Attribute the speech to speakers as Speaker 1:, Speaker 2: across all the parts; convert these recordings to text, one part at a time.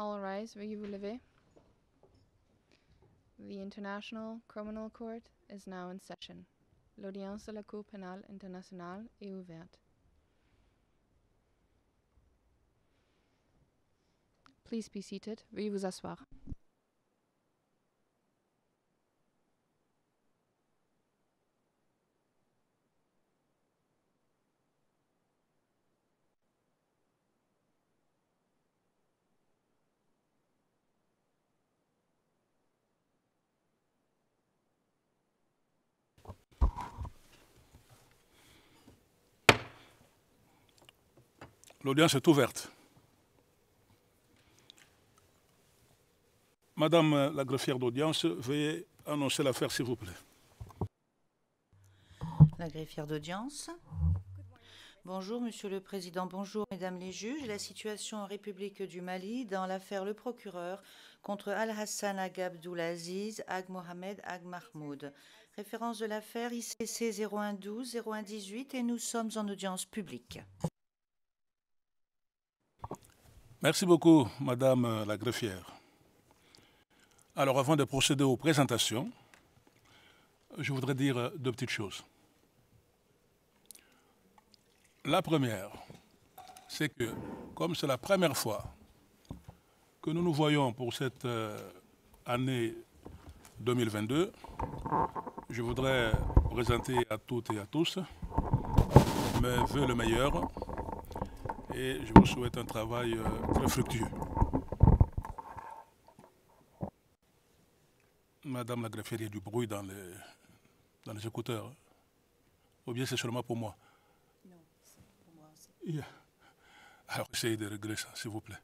Speaker 1: All rise, veuillez vous lever. The International Criminal Court is now in session. L'audience de la Cour pénale internationale est ouverte. Please be seated. Veuillez vous asseoir.
Speaker 2: L'audience est ouverte. Madame la greffière d'audience, veuillez annoncer l'affaire, s'il vous plaît.
Speaker 3: La greffière d'audience. Bonjour, Monsieur le Président. Bonjour, Mesdames les juges. La situation en République du Mali dans l'affaire Le Procureur contre Al-Hassan Ag Abdulaziz Ag Mohamed Ag Mahmoud. Référence de l'affaire ICC 0112-0118 et nous sommes en audience publique.
Speaker 2: Merci beaucoup, Madame la greffière. Alors, avant de procéder aux présentations, je voudrais dire deux petites choses. La première, c'est que, comme c'est la première fois que nous nous voyons pour cette année 2022, je voudrais présenter à toutes et à tous mes vœux le meilleur et je vous souhaite un travail très fructueux. Madame la greffière, il y a du bruit dans les écouteurs. Ou bien c'est seulement pour moi?
Speaker 3: Non, c'est pour moi aussi.
Speaker 2: Yeah. Alors essayez de régler ça, s'il vous plaît.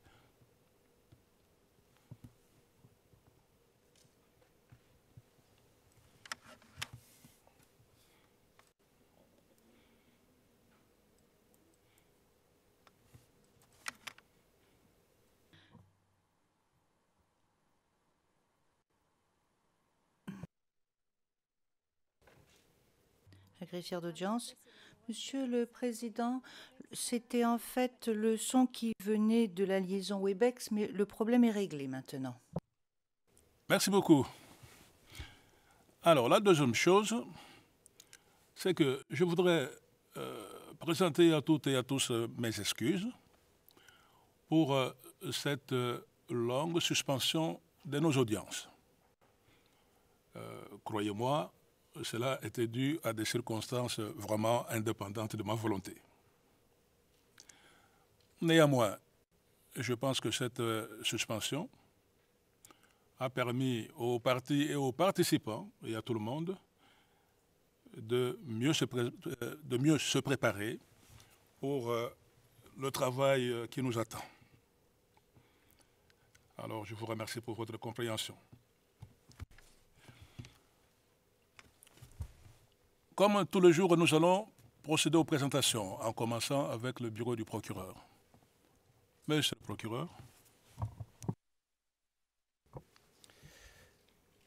Speaker 3: La greffière d'audience. Monsieur le Président, c'était en fait le son qui venait de la liaison Webex, mais le problème est réglé maintenant.
Speaker 2: Merci beaucoup. Alors, la deuxième chose, c'est que je voudrais présenter à toutes et à tous mes excuses pour cette longue suspension de nos audiences. Croyez-moi, cela était dû à des circonstances vraiment indépendantes de ma volonté. Néanmoins, je pense que cette suspension a permis aux partis et aux participants et à tout le monde de mieux se préparer pour le travail qui nous attend. Alors, je vous remercie pour votre compréhension. Comme tous les jours, nous allons procéder aux présentations, en commençant avec le bureau du procureur. Monsieur le procureur.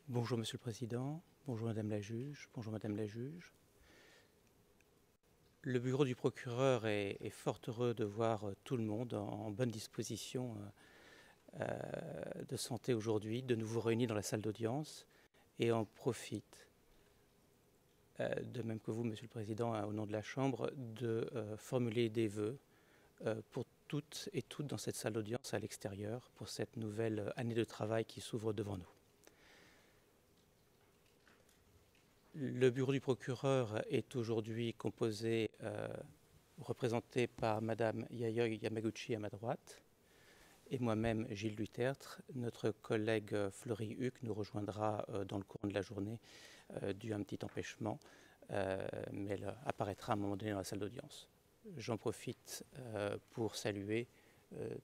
Speaker 4: Bonjour Monsieur le Président, bonjour Madame la juge, bonjour Madame la juge. Le bureau du procureur est fort heureux de voir tout le monde en bonne disposition de santé aujourd'hui, de nouveau réunis dans la salle d'audience et en profite, de même que vous Monsieur le Président, au nom de la Chambre, de formuler des vœux pour toutes et toutes dans cette salle d'audience à l'extérieur pour cette nouvelle année de travail qui s'ouvre devant nous. Le bureau du procureur est aujourd'hui composé, représenté par Madame Yayoi Yamaguchi à ma droite et moi-même Gilles Dutertre. Notre collègue Fleury Huc nous rejoindra dans le courant de la journée dû à un petit empêchement, mais elle apparaîtra à un moment donné dans la salle d'audience. J'en profite pour saluer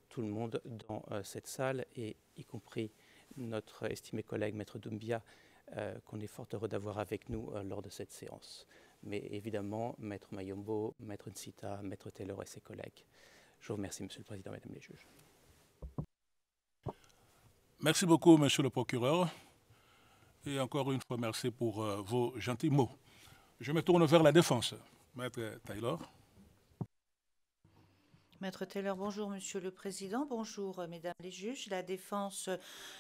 Speaker 4: tout le monde dans cette salle, et y compris notre estimé collègue Maître Doumbia, qu'on est fort heureux d'avoir avec nous lors de cette séance. Mais évidemment, Maître Mayombo, Maître Nsita, Maître Taylor et ses collègues. Je vous remercie, Monsieur le Président, Mesdames les juges.
Speaker 2: Merci beaucoup, Monsieur le procureur. Et encore une fois, merci pour vos gentils mots. Je me tourne vers la défense. Maître Taylor.
Speaker 3: Maître Taylor, bonjour Monsieur le Président, bonjour Mesdames les juges. La défense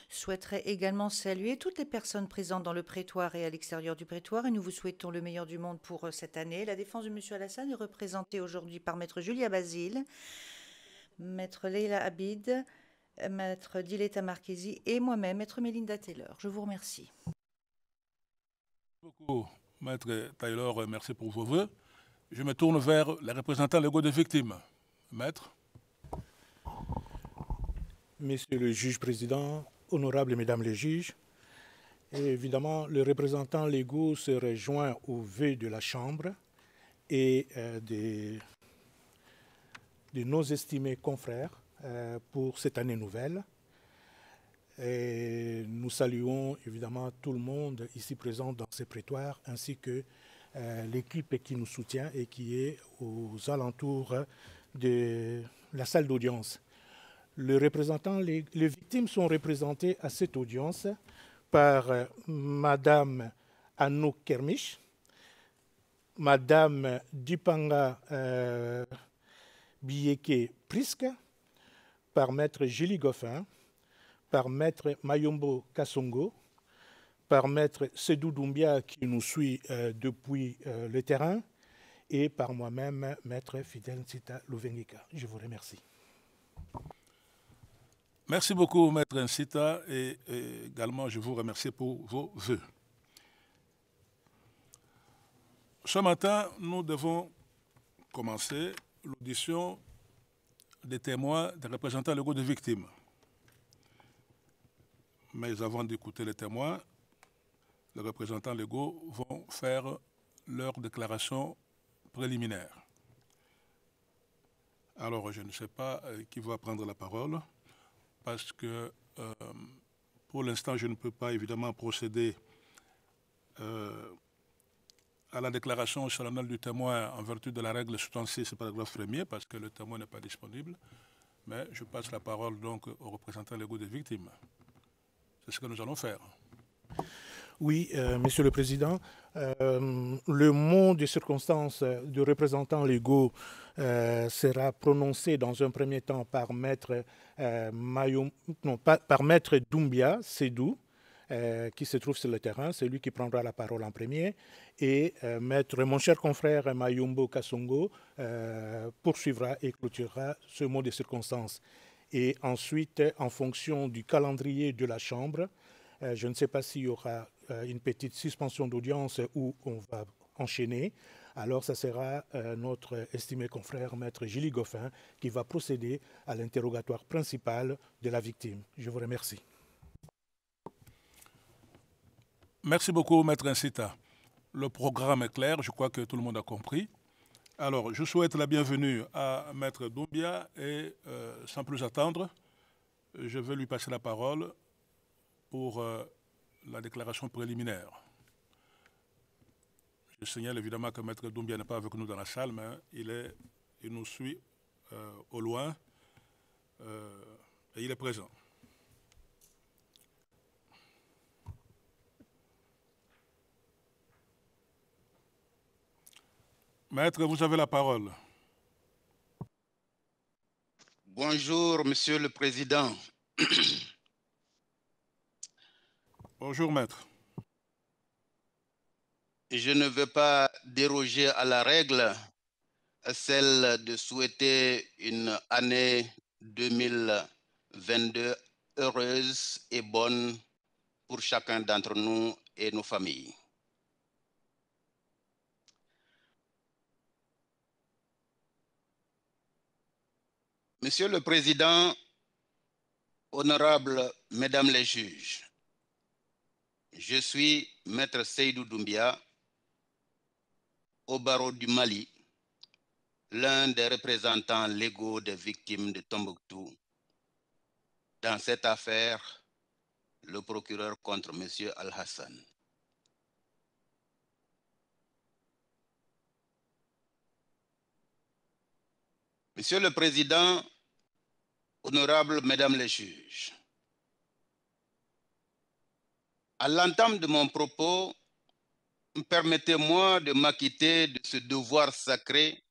Speaker 3: souhaiterait également saluer toutes les personnes présentes dans le prétoire et à l'extérieur du prétoire et nous vous souhaitons le meilleur du monde pour cette année. La défense de Monsieur Alassane est représentée aujourd'hui par Maître Julia Basile, Maître Leila Abid, Maître Diletta Marchesi et moi-même, Maître Melinda Taylor. Je vous remercie.
Speaker 2: Merci beaucoup, Maître Taylor, merci pour vos vœux. Je me tourne vers les représentants légaux des victimes. Maître.
Speaker 5: Monsieur le juge président, honorables mesdames les juges, et évidemment, les représentants légaux se rejoignent aux vœux de la Chambre et de nos estimés confrères pour cette année nouvelle. Et nous saluons évidemment tout le monde ici présent dans ces prétoires, ainsi que l'équipe qui nous soutient et qui est aux alentours de la salle d'audience. Les victimes sont représentées à cette audience par Madame Anouk Kermiche, Madame Dipanga Biyeke Prisk, par Maître Julie Goffin, par Maître Mayombo Kassongo, par Maître Sedou Doumbia qui nous suit depuis le terrain, et par moi-même, Maître Fidel Nsita Louvengika. Je vous remercie.
Speaker 2: Merci beaucoup, Maître Nsita, et également je vous remercie pour vos vœux. Ce matin, nous devons commencer l'audition des témoins, des représentants légaux des victimes. Mais avant d'écouter les témoins, les représentants légaux vont faire leur déclaration préliminaire. Alors, je ne sais pas qui va prendre la parole, parce que pour l'instant, je ne peux pas évidemment procéder à la déclaration solennelle du témoin en vertu de la règle 76, paragraphe 1er, parce que le témoin n'est pas disponible. Mais je passe la parole donc aux représentants légaux des victimes. C'est ce que nous allons faire.
Speaker 5: Oui, Monsieur le Président, le mot de circonstance de représentants légaux sera prononcé dans un premier temps par Maître, par Maître Doumbia Sedou, qui se trouve sur le terrain, c'est lui qui prendra la parole en premier, et mon cher confrère Mayombo Kassongo poursuivra et clôturera ce mot de circonstance. Et ensuite, en fonction du calendrier de la Chambre, je ne sais pas s'il y aura une petite suspension d'audience où on va enchaîner. Alors, ça sera notre estimé confrère, Maître Julie Goffin, qui va procéder à l'interrogatoire principal de la victime. Je vous remercie.
Speaker 2: Merci beaucoup, Maître Nsita. Le programme est clair, je crois que tout le monde a compris. Alors, je souhaite la bienvenue à Maître Doumbia et, sans plus attendre, je vais lui passer la parole pour la déclaration préliminaire. Je signale évidemment que Maître Doumbia n'est pas avec nous dans la salle, mais il nous suit au loin et il est présent. Maître, vous avez la parole.
Speaker 6: Bonjour, Monsieur le Président.
Speaker 2: Bonjour, Maître.
Speaker 6: Je ne veux pas déroger à la règle, celle de souhaiter une année 2022 heureuse et bonne pour chacun d'entre nous et nos familles. Monsieur le Président, honorables Mesdames les juges, je suis Maître Seydou Doumbia, au barreau du Mali, l'un des représentants légaux des victimes de Tombouctou. Dans cette affaire, le procureur contre M. Al-Hassan. Monsieur le Président, honorables Mesdames les juges, à l'entame de mon propos, permettez-moi de m'acquitter de ce devoir sacré,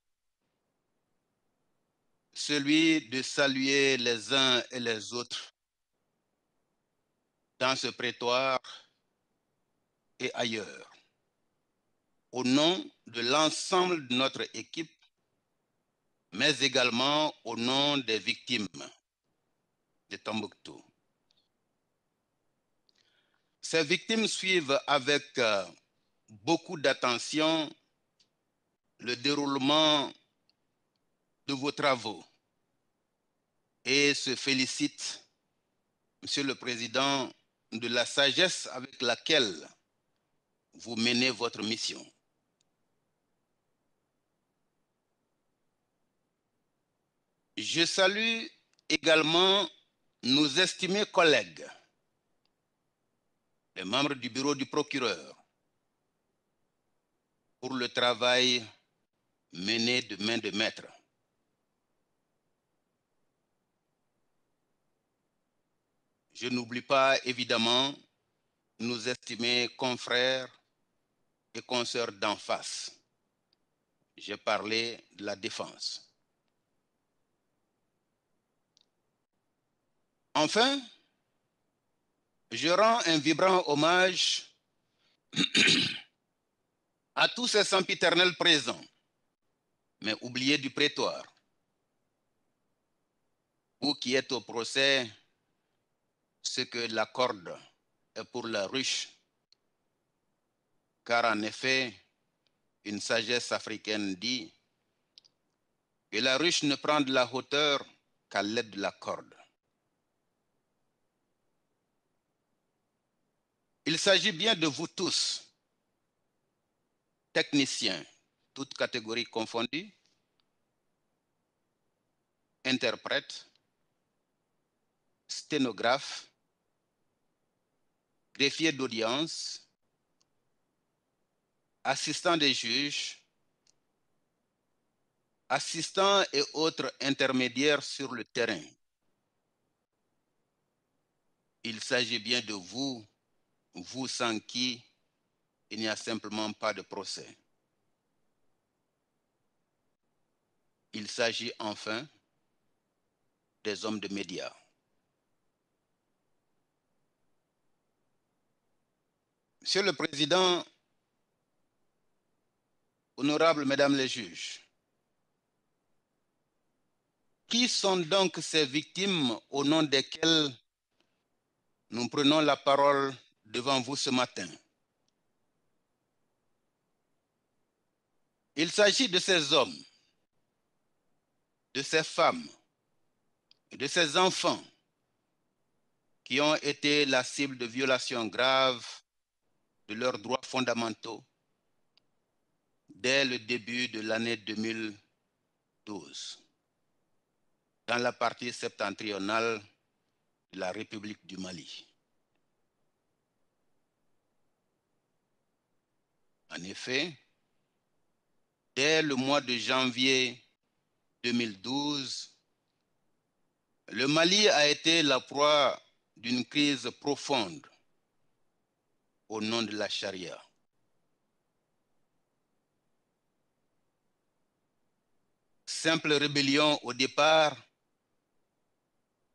Speaker 6: celui de saluer les uns et les autres dans ce prétoire et ailleurs, au nom de l'ensemble de notre équipe, mais également au nom des victimes de Tombouctou. Ces victimes suivent avec beaucoup d'attention le déroulement de vos travaux et se félicitent, Monsieur le Président, de la sagesse avec laquelle vous menez votre mission. Je salue également nos estimés collègues, les membres du bureau du procureur, pour le travail mené de main de maître. Je n'oublie pas évidemment nos estimés confrères et consoeurs d'en face. J'ai parlé de la défense. Enfin, je rends un vibrant hommage à tous ces sempiternels présents, mais oubliés du prétoire, vous qui êtes au procès, ce que la corde est pour la ruche, car en effet, une sagesse africaine dit que la ruche ne prend de la hauteur qu'à l'aide de la corde. Il s'agit bien de vous tous, techniciens, toutes catégories confondues, interprètes, sténographes, greffiers d'audience, assistants des juges, assistants et autres intermédiaires sur le terrain. Il s'agit bien de vous, vous sans qui il n'y a simplement pas de procès. Il s'agit enfin des hommes de médias. Monsieur le Président, honorables Mesdames les juges, qui sont donc ces victimes au nom desquelles nous prenons la parole devant vous ce matin? Il s'agit de ces hommes, de ces femmes et de ces enfants qui ont été la cible de violations graves de leurs droits fondamentaux dès le début de l'année 2012, dans la partie septentrionale de la République du Mali. En effet, dès le mois de janvier 2012, le Mali a été la proie d'une crise profonde au nom de la charia. Simple rébellion au départ,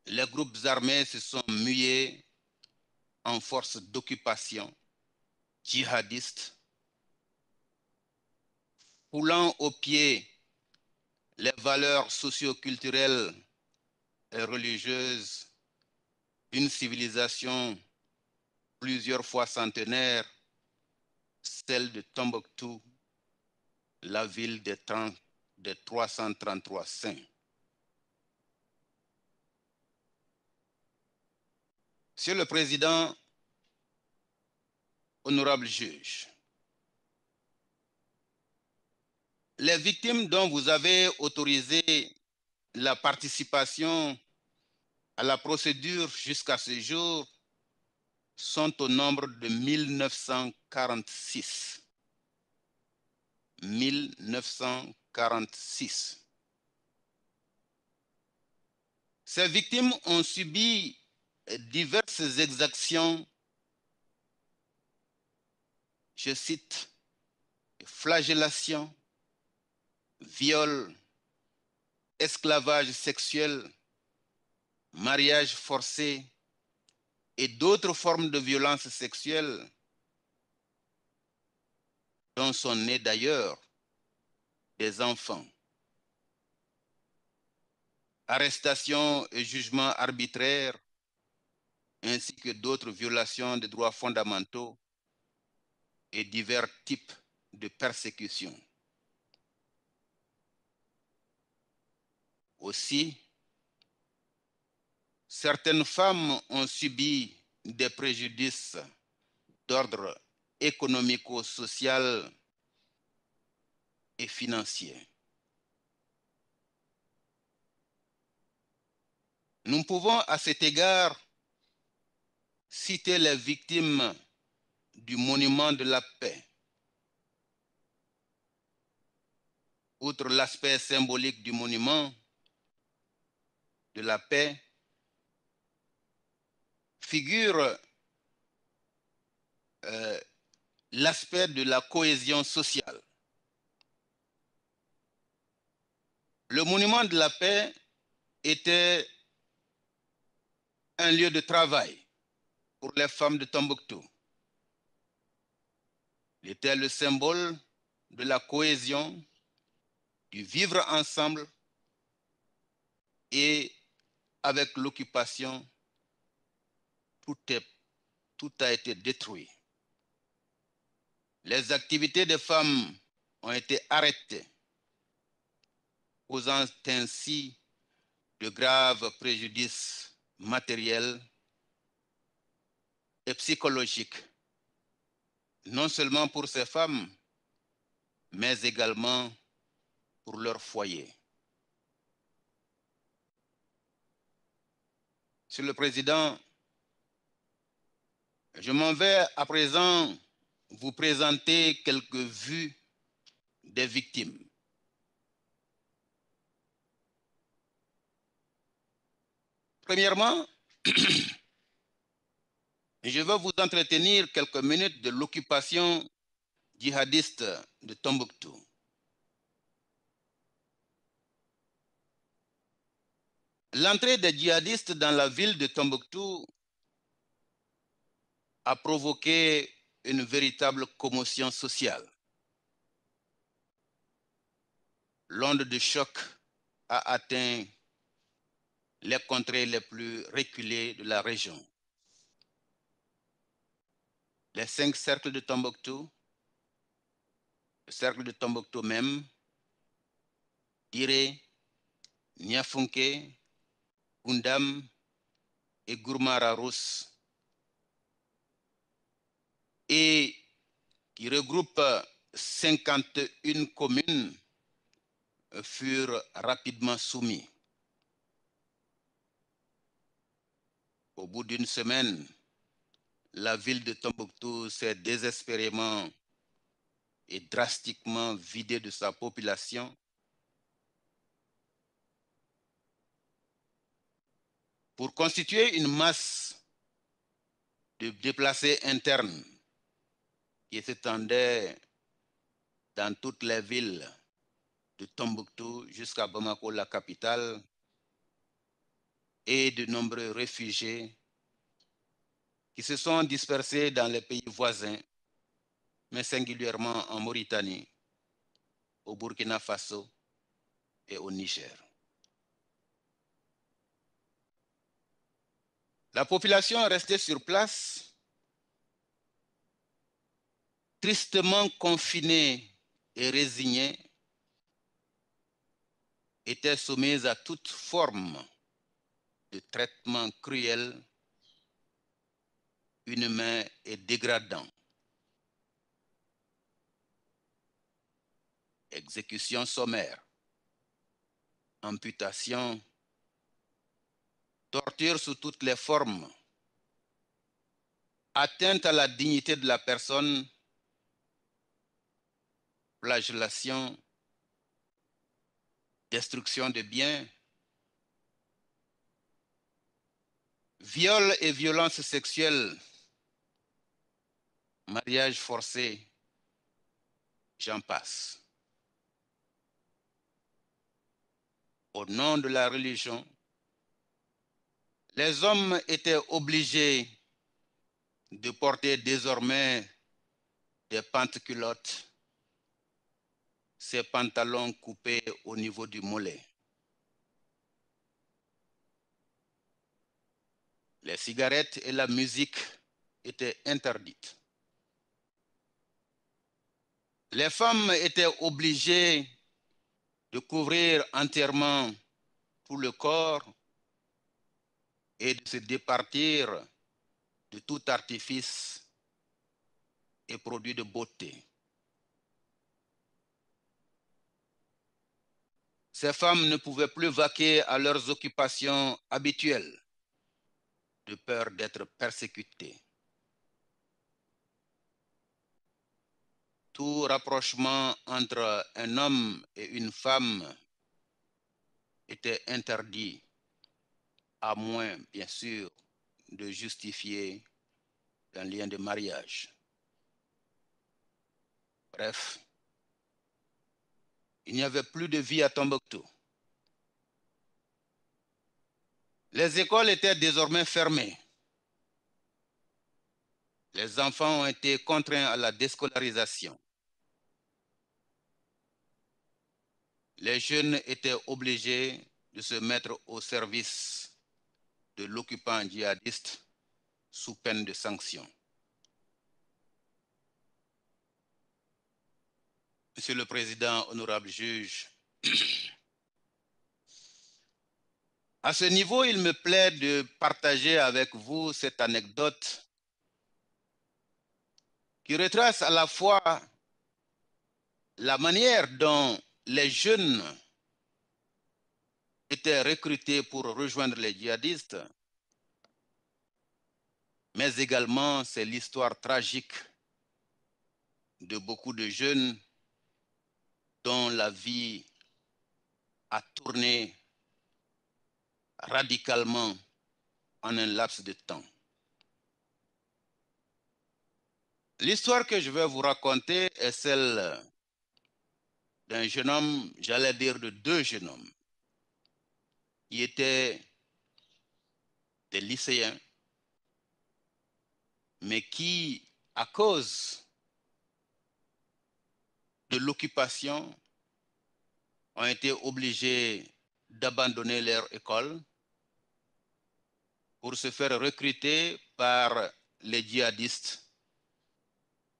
Speaker 6: les groupes armés se sont mués en force d'occupation djihadiste, foulant aux pieds les valeurs socio-culturelles et religieuses d'une civilisation plusieurs fois centenaire, celle de Tombouctou, la ville des 333 saints. Monsieur le Président, honorable juge, les victimes dont vous avez autorisé la participation à la procédure jusqu'à ce jour sont au nombre de 1946. 1946. Ces victimes ont subi diverses exactions, je cite, flagellations, viols esclavage sexuel, mariage forcé et d'autres formes de violence sexuelle dont sont nés d'ailleurs des enfants. Arrestations et jugements arbitraires, ainsi que d'autres violations des droits fondamentaux et divers types de persécutions. Aussi, certaines femmes ont subi des préjudices d'ordre économico-social et financier. Nous pouvons à cet égard citer les victimes du monument de la paix. Outre l'aspect symbolique du monument de la paix, figure l'aspect de la cohésion sociale. Le monument de la paix était un lieu de travail pour les femmes de Tombouctou. Il était le symbole de la cohésion, du vivre ensemble, et avec l'occupation, tout a été détruit. Les activités des femmes ont été arrêtées, causant ainsi de graves préjudices matériels et psychologiques, non seulement pour ces femmes, mais également pour leur foyer. Monsieur le Président, je m'en vais à présent vous présenter quelques vues des victimes. Premièrement, je vais vous entretenir quelques minutes de l'occupation djihadiste de Tombouctou. L'entrée des djihadistes dans la ville de Tombouctou a provoqué une véritable commotion sociale. L'onde de choc a atteint les contrées les plus reculées de la région. Les 5 cercles de Tombouctou, le cercle de Tombouctou même, Diré, Niafunke, Gundam et Gourmara-Rousse, et qui regroupe 51 communes, furent rapidement soumis. Au bout d'une semaine, la ville de Tombouctou s'est désespérément et drastiquement vidée de sa population pour constituer une masse de déplacés internes qui s'étendait dans toutes les villes de Tombouctou jusqu'à Bamako, la capitale, et de nombreux réfugiés qui se sont dispersés dans les pays voisins, mais singulièrement en Mauritanie, au Burkina Faso et au Niger. La population restée sur place, tristement confinée et résignée, était soumise à toute forme de traitement cruel, inhumain et dégradant. Exécution sommaire, amputation, torture sous toutes les formes, atteinte à la dignité de la personne, flagellation, destruction de biens, viol et violences sexuelles, mariage forcé, j'en passe. au nom de la religion, les hommes étaient obligés de porter désormais des pantalons-culottes, ces pantalons coupés au niveau du mollet. Les cigarettes et la musique étaient interdites. Les femmes étaient obligées de couvrir entièrement tout le corps et de se départir de tout artifice et produit de beauté. Ces femmes ne pouvaient plus vaquer à leurs occupations habituelles de peur d'être persécutées. Tout rapprochement entre un homme et une femme était interdit, à moins, bien sûr, de justifier un lien de mariage. Bref, il n'y avait plus de vie à Tombouctou. Les écoles étaient désormais fermées. Les enfants ont été contraints à la déscolarisation. Les jeunes étaient obligés de se mettre au service de l'occupant djihadiste sous peine de sanction. Monsieur le Président, honorable juge, à ce niveau, il me plaît de partager avec vous cette anecdote qui retrace à la fois la manière dont les jeunes étaient recrutés pour rejoindre les djihadistes, mais également c'est l'histoire tragique de beaucoup de jeunes dont la vie a tourné radicalement en un laps de temps. L'histoire que je vais vous raconter est celle d'un jeune homme, j'allais dire de deux jeunes hommes, qui étaient des lycéens, mais qui, à cause de l'occupation, ont été obligés d'abandonner leur école pour se faire recruter par les djihadistes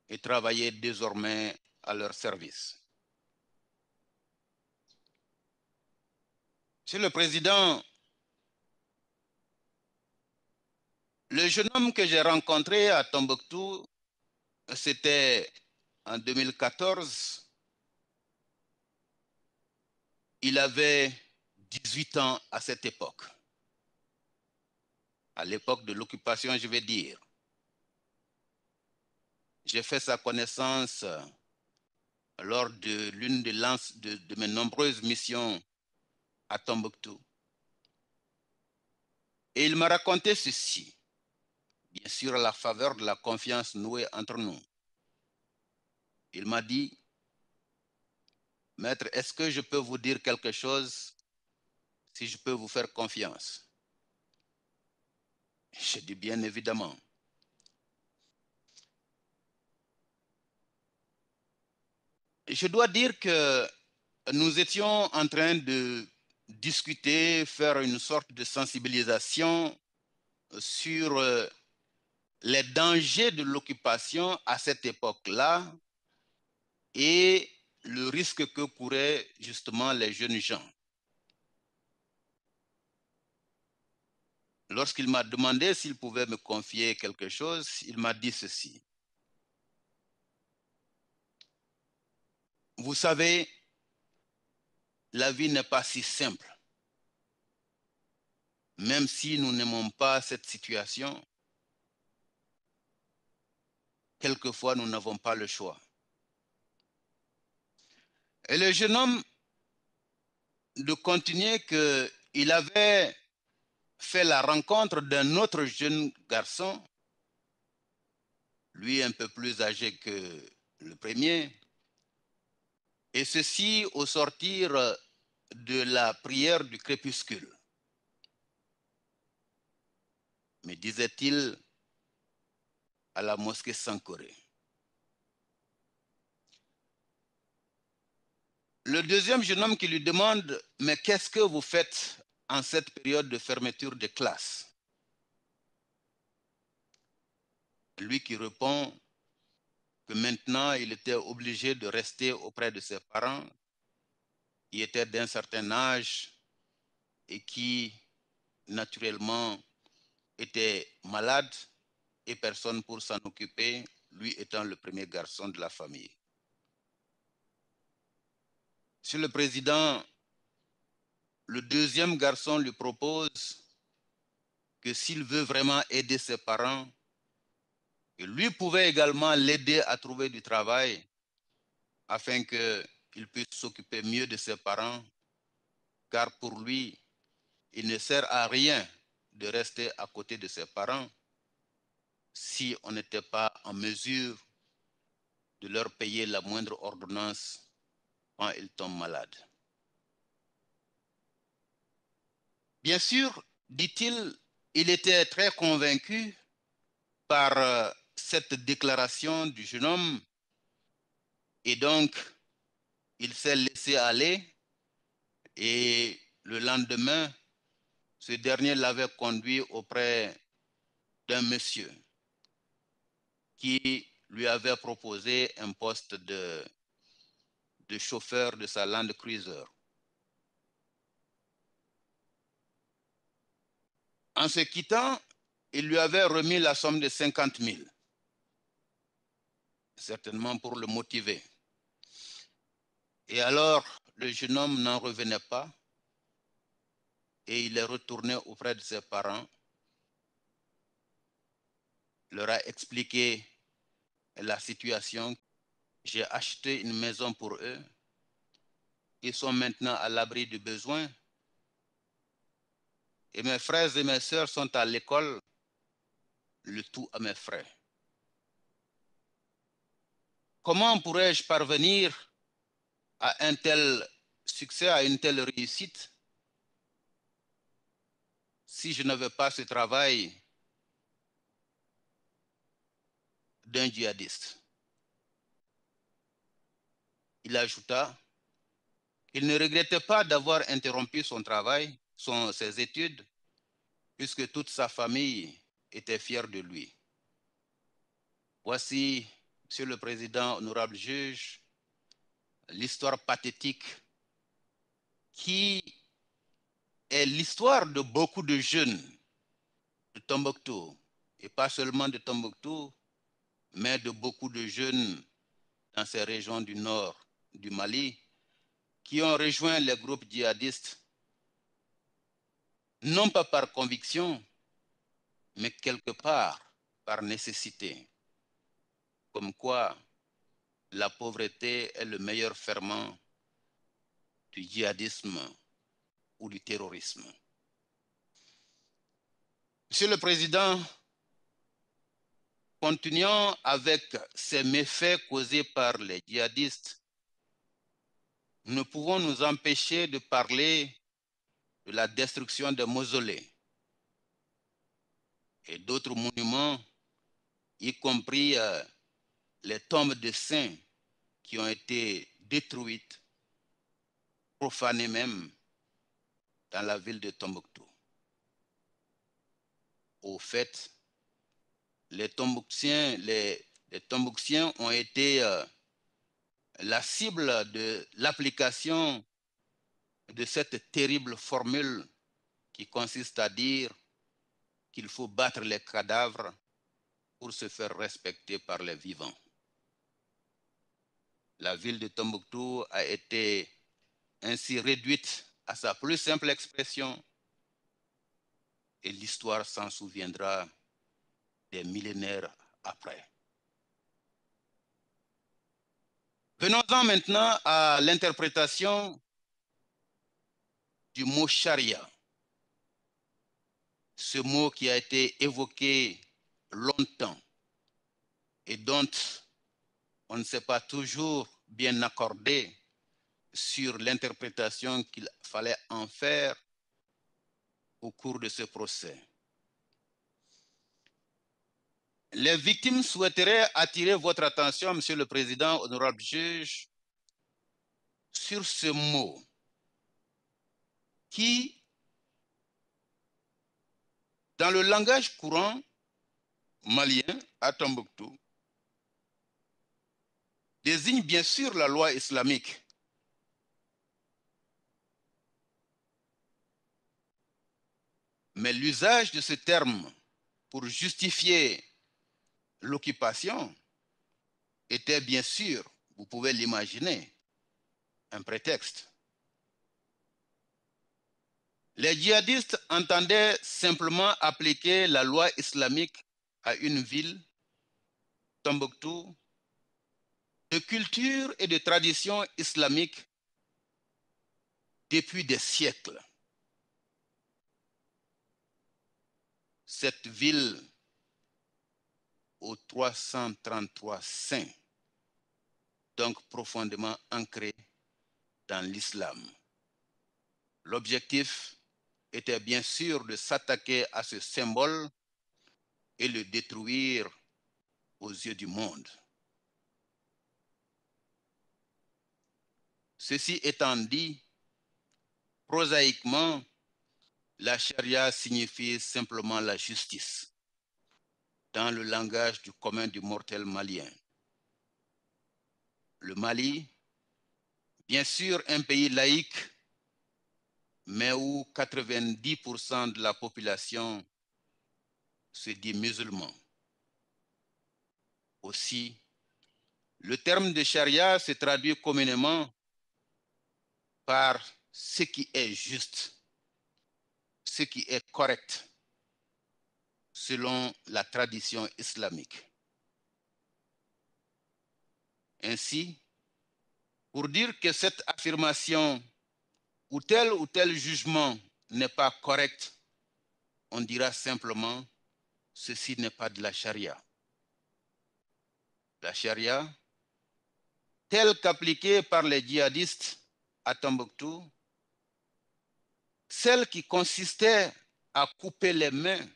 Speaker 6: et travailler désormais à leur service. Monsieur le Président, le jeune homme que j'ai rencontré à Tombouctou, c'était en 2014. Il avait 18 ans à cette époque. À l'époque de l'occupation, je vais dire. J'ai fait sa connaissance lors de l'une de mes nombreuses missions à Tombouctou. Et il m'a raconté ceci, bien sûr à la faveur de la confiance nouée entre nous. Il m'a dit, maître, est-ce que je peux vous dire quelque chose si je peux vous faire confiance? J'ai dit bien évidemment. Je dois dire que nous étions en train de discuter, faire une sorte de sensibilisation sur les dangers de l'occupation à cette époque-là et le risque que couraient justement les jeunes gens. Lorsqu'il m'a demandé s'il pouvait me confier quelque chose, il m'a dit ceci. Vous savez, la vie n'est pas si simple. Même si nous n'aimons pas cette situation, quelquefois nous n'avons pas le choix. Et le jeune homme de continuer qu'il avait fait la rencontre d'un autre jeune garçon, lui un peu plus âgé que le premier, et ceci au sortir de la prière du crépuscule, me disait-il à la mosquée Sankoré. Le deuxième jeune homme qui lui demande « Mais qu'est-ce que vous faites en cette période de fermeture des classes ?» Lui qui répond que maintenant il était obligé de rester auprès de ses parents qui étaient d'un certain âge et qui naturellement étaient malades et personne pour s'en occuper, lui étant le premier garçon de la famille. Monsieur le Président, le deuxième garçon lui propose que s'il veut vraiment aider ses parents, que lui pouvait également l'aider à trouver du travail afin qu'il puisse s'occuper mieux de ses parents, car pour lui, il ne sert à rien de rester à côté de ses parents si on n'était pas en mesure de leur payer la moindre ordonnance quand ils tombent malades. Bien sûr, dit-il, il était très convaincu par cette déclaration du jeune homme et donc il s'est laissé aller et le lendemain, ce dernier l'avait conduit auprès d'un monsieur qui lui avait proposé un poste de chauffeur de sa Land Cruiser. En se quittant, il lui avait remis la somme de 50 000, certainement pour le motiver. Et alors, le jeune homme n'en revenait pas et il est retourné auprès de ses parents, leur a expliqué la situation. J'ai acheté une maison pour eux. Ils sont maintenant à l'abri du besoin. Et mes frères et mes sœurs sont à l'école, le tout à mes frais. Comment pourrais-je parvenir à un tel succès, à une telle réussite, si je n'avais pas ce travail d'un djihadiste? Il ajouta qu'il ne regrettait pas d'avoir interrompu son travail, ses études, puisque toute sa famille était fière de lui. Voici, Monsieur le Président, honorable juge, l'histoire pathétique qui est l'histoire de beaucoup de jeunes de Tombouctou, et pas seulement de Tombouctou, mais de beaucoup de jeunes dans ces régions du nord du Mali qui ont rejoint les groupes djihadistes, non pas par conviction, mais quelque part par nécessité. Comme quoi, la pauvreté est le meilleur ferment du djihadisme ou du terrorisme. Monsieur le Président, continuons avec ces méfaits causés par les djihadistes. Nous ne pouvons nous empêcher de parler de la destruction des mausolées et d'autres monuments, y compris les tombes de saints qui ont été détruites, profanées même, dans la ville de Tombouctou. Au fait, les Tombouctiens ont été la cible de l'application de cette terrible formule qui consiste à dire qu'il faut battre les cadavres pour se faire respecter par les vivants. La ville de Tombouctou a été ainsi réduite à sa plus simple expression et l'histoire s'en souviendra des millénaires après. Venons-en maintenant à l'interprétation du mot charia. Ce mot qui a été évoqué longtemps et dont on ne s'est pas toujours bien accordé sur l'interprétation qu'il fallait en faire au cours de ce procès. Les victimes souhaiteraient attirer votre attention, Monsieur le Président, honorable juge, sur ce mot qui, dans le langage courant malien à Tombouctou, désigne bien sûr la loi islamique. Mais l'usage de ce terme pour justifier l'occupation était bien sûr, vous pouvez l'imaginer, un prétexte. Les djihadistes entendaient simplement appliquer la loi islamique à une ville, Tombouctou, de culture et de tradition islamique depuis des siècles. Cette ville aux 333 saints, donc profondément ancrée dans l'islam. L'objectif était bien sûr de s'attaquer à ce symbole et le détruire aux yeux du monde. Ceci étant dit, prosaïquement, la charia signifie simplement la justice, dans le langage du commun du mortel malien. Le Mali, bien sûr un pays laïque, mais où 90% de la population se dit musulman. Aussi, le terme de charia se traduit communément par ce qui est juste, ce qui est correct, selon la tradition islamique. Ainsi, pour dire que cette affirmation ou tel jugement n'est pas correct, on dira simplement ceci n'est pas de la charia. La charia, telle qu'appliquée par les djihadistes à Tombouctou, celle qui consistait à couper les mains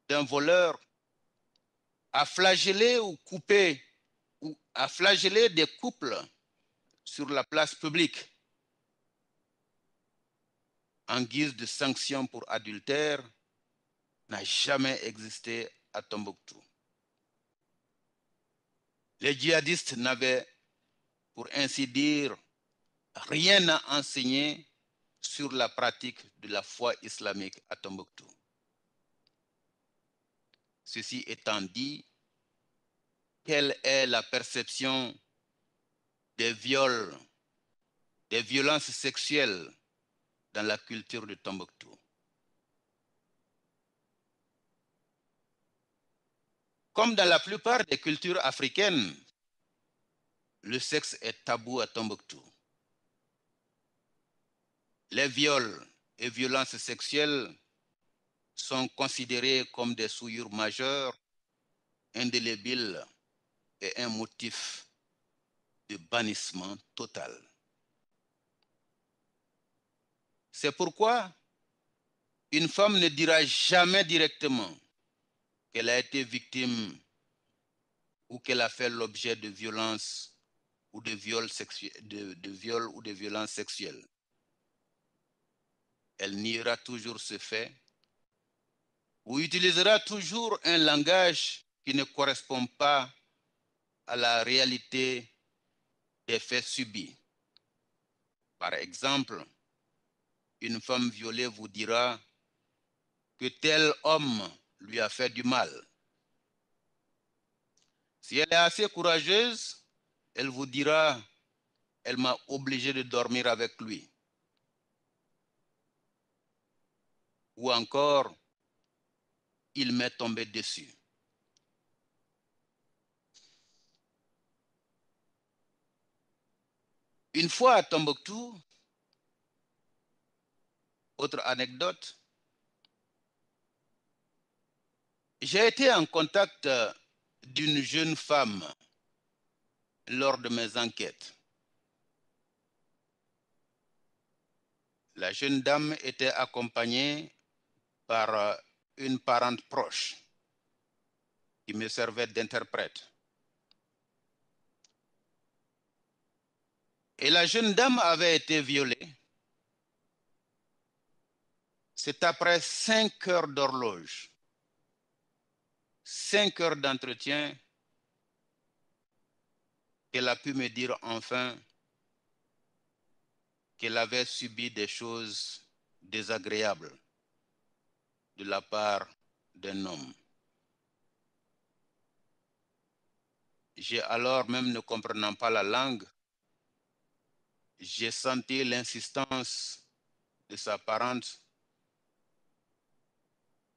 Speaker 6: d'un voleur, à flageller ou couper, ou à flageller des couples sur la place publique en guise de sanction pour adultère, n'a jamais existé à Tombouctou. Les djihadistes n'avaient, pour ainsi dire, rien à enseigner sur la pratique de la foi islamique à Tombouctou. Ceci étant dit, quelle est la perception des viols, des violences sexuelles dans la culture de Tombouctou? Comme dans la plupart des cultures africaines, le sexe est tabou à Tombouctou. Les viols et violences sexuelles sont considérés comme des souillures majeures, indélébiles et un motif de bannissement total. C'est pourquoi une femme ne dira jamais directement qu'elle a été victime ou qu'elle a fait l'objet de violences ou de viols ou de violences sexuelles. Elle niera toujours ce fait ou utilisera toujours un langage qui ne correspond pas à la réalité des faits subis. Par exemple, une femme violée vous dira que tel homme lui a fait du mal. Si elle est assez courageuse, elle vous dira « elle m'a obligé de dormir avec lui ». Ou encore « il m'est tombé dessus ». Une fois à Tombouctou, autre anecdote, j'ai été en contact d'une jeune femme lors de mes enquêtes. La jeune dame était accompagnée par une parente proche qui me servait d'interprète. Et la jeune dame avait été violée. C'est après 5 heures d'horloge, 5 heures d'entretien, qu'elle a pu me dire enfin qu'elle avait subi des choses désagréables de la part d'un homme. J'ai alors, même ne comprenant pas la langue, j'ai senti l'insistance de sa parente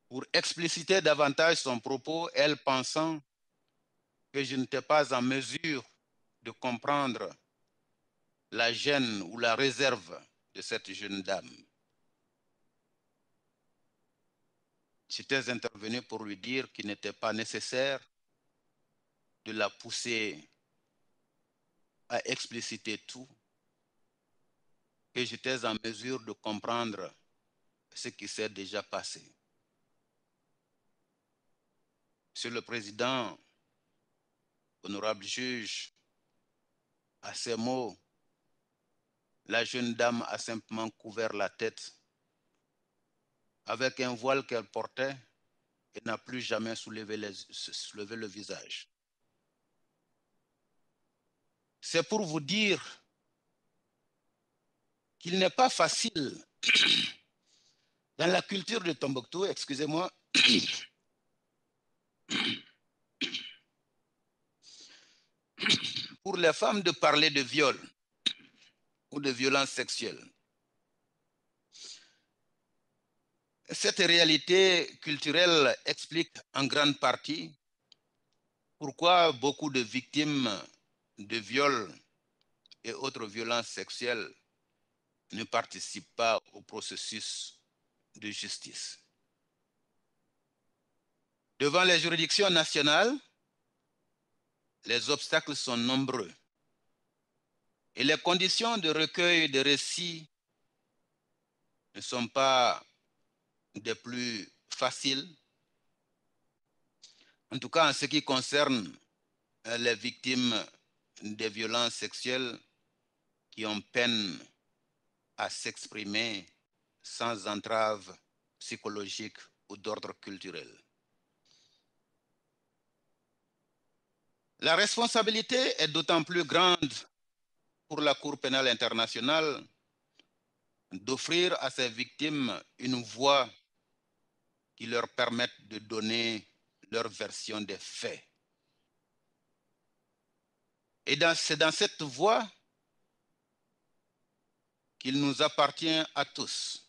Speaker 6: pour expliciter davantage son propos, elle pensant que je n'étais pas en mesure de comprendre la gêne ou la réserve de cette jeune dame. J'étais intervenu pour lui dire qu'il n'était pas nécessaire de la pousser à expliciter tout, que j'étais en mesure de comprendre ce qui s'est déjà passé. Monsieur le Président, honorable juge, à ces mots, la jeune dame a simplement couvert la tête avec un voile qu'elle portait et n'a plus jamais soulevé le visage. C'est pour vous dire qu'il n'est pas facile dans la culture de Tombouctou, excusez-moi, pour les femmes de parler de viol ou de violence sexuelle. Cette réalité culturelle explique en grande partie pourquoi beaucoup de victimes de viols et autres violences sexuelles ne participent pas au processus de justice. Devant les juridictions nationales, les obstacles sont nombreux et les conditions de recueil de récits ne sont pas des plus faciles. En tout cas, en ce qui concerne les victimes des violences sexuelles qui ont peine à s'exprimer sans entrave psychologique ou d'ordre culturel. La responsabilité est d'autant plus grande pour la Cour pénale internationale d'offrir à ces victimes une voix qui leur permette de donner leur version des faits. Et c'est dans cette voie qu'il nous appartient à tous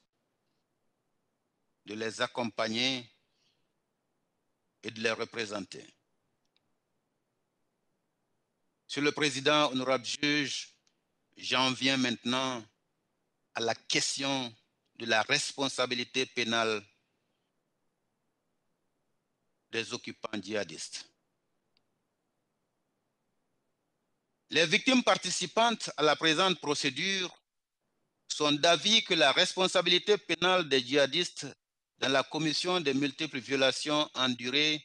Speaker 6: de les accompagner et de les représenter. Monsieur le Président, honorable juge, j'en viens maintenant à la question de la responsabilité pénale des occupants djihadistes. Les victimes participantes à la présente procédure sont d'avis que la responsabilité pénale des djihadistes dans la commission des multiples violations endurées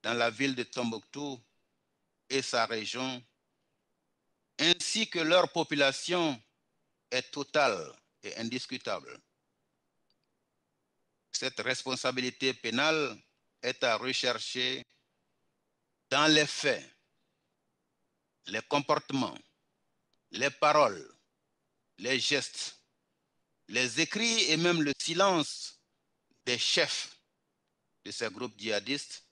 Speaker 6: dans la ville de Tombouctou et sa région, ainsi que leur population, est totale et indiscutable. Cette responsabilité pénale est à rechercher dans les faits, les comportements, les paroles, les gestes, les écrits et même le silence des chefs de ces groupes djihadistes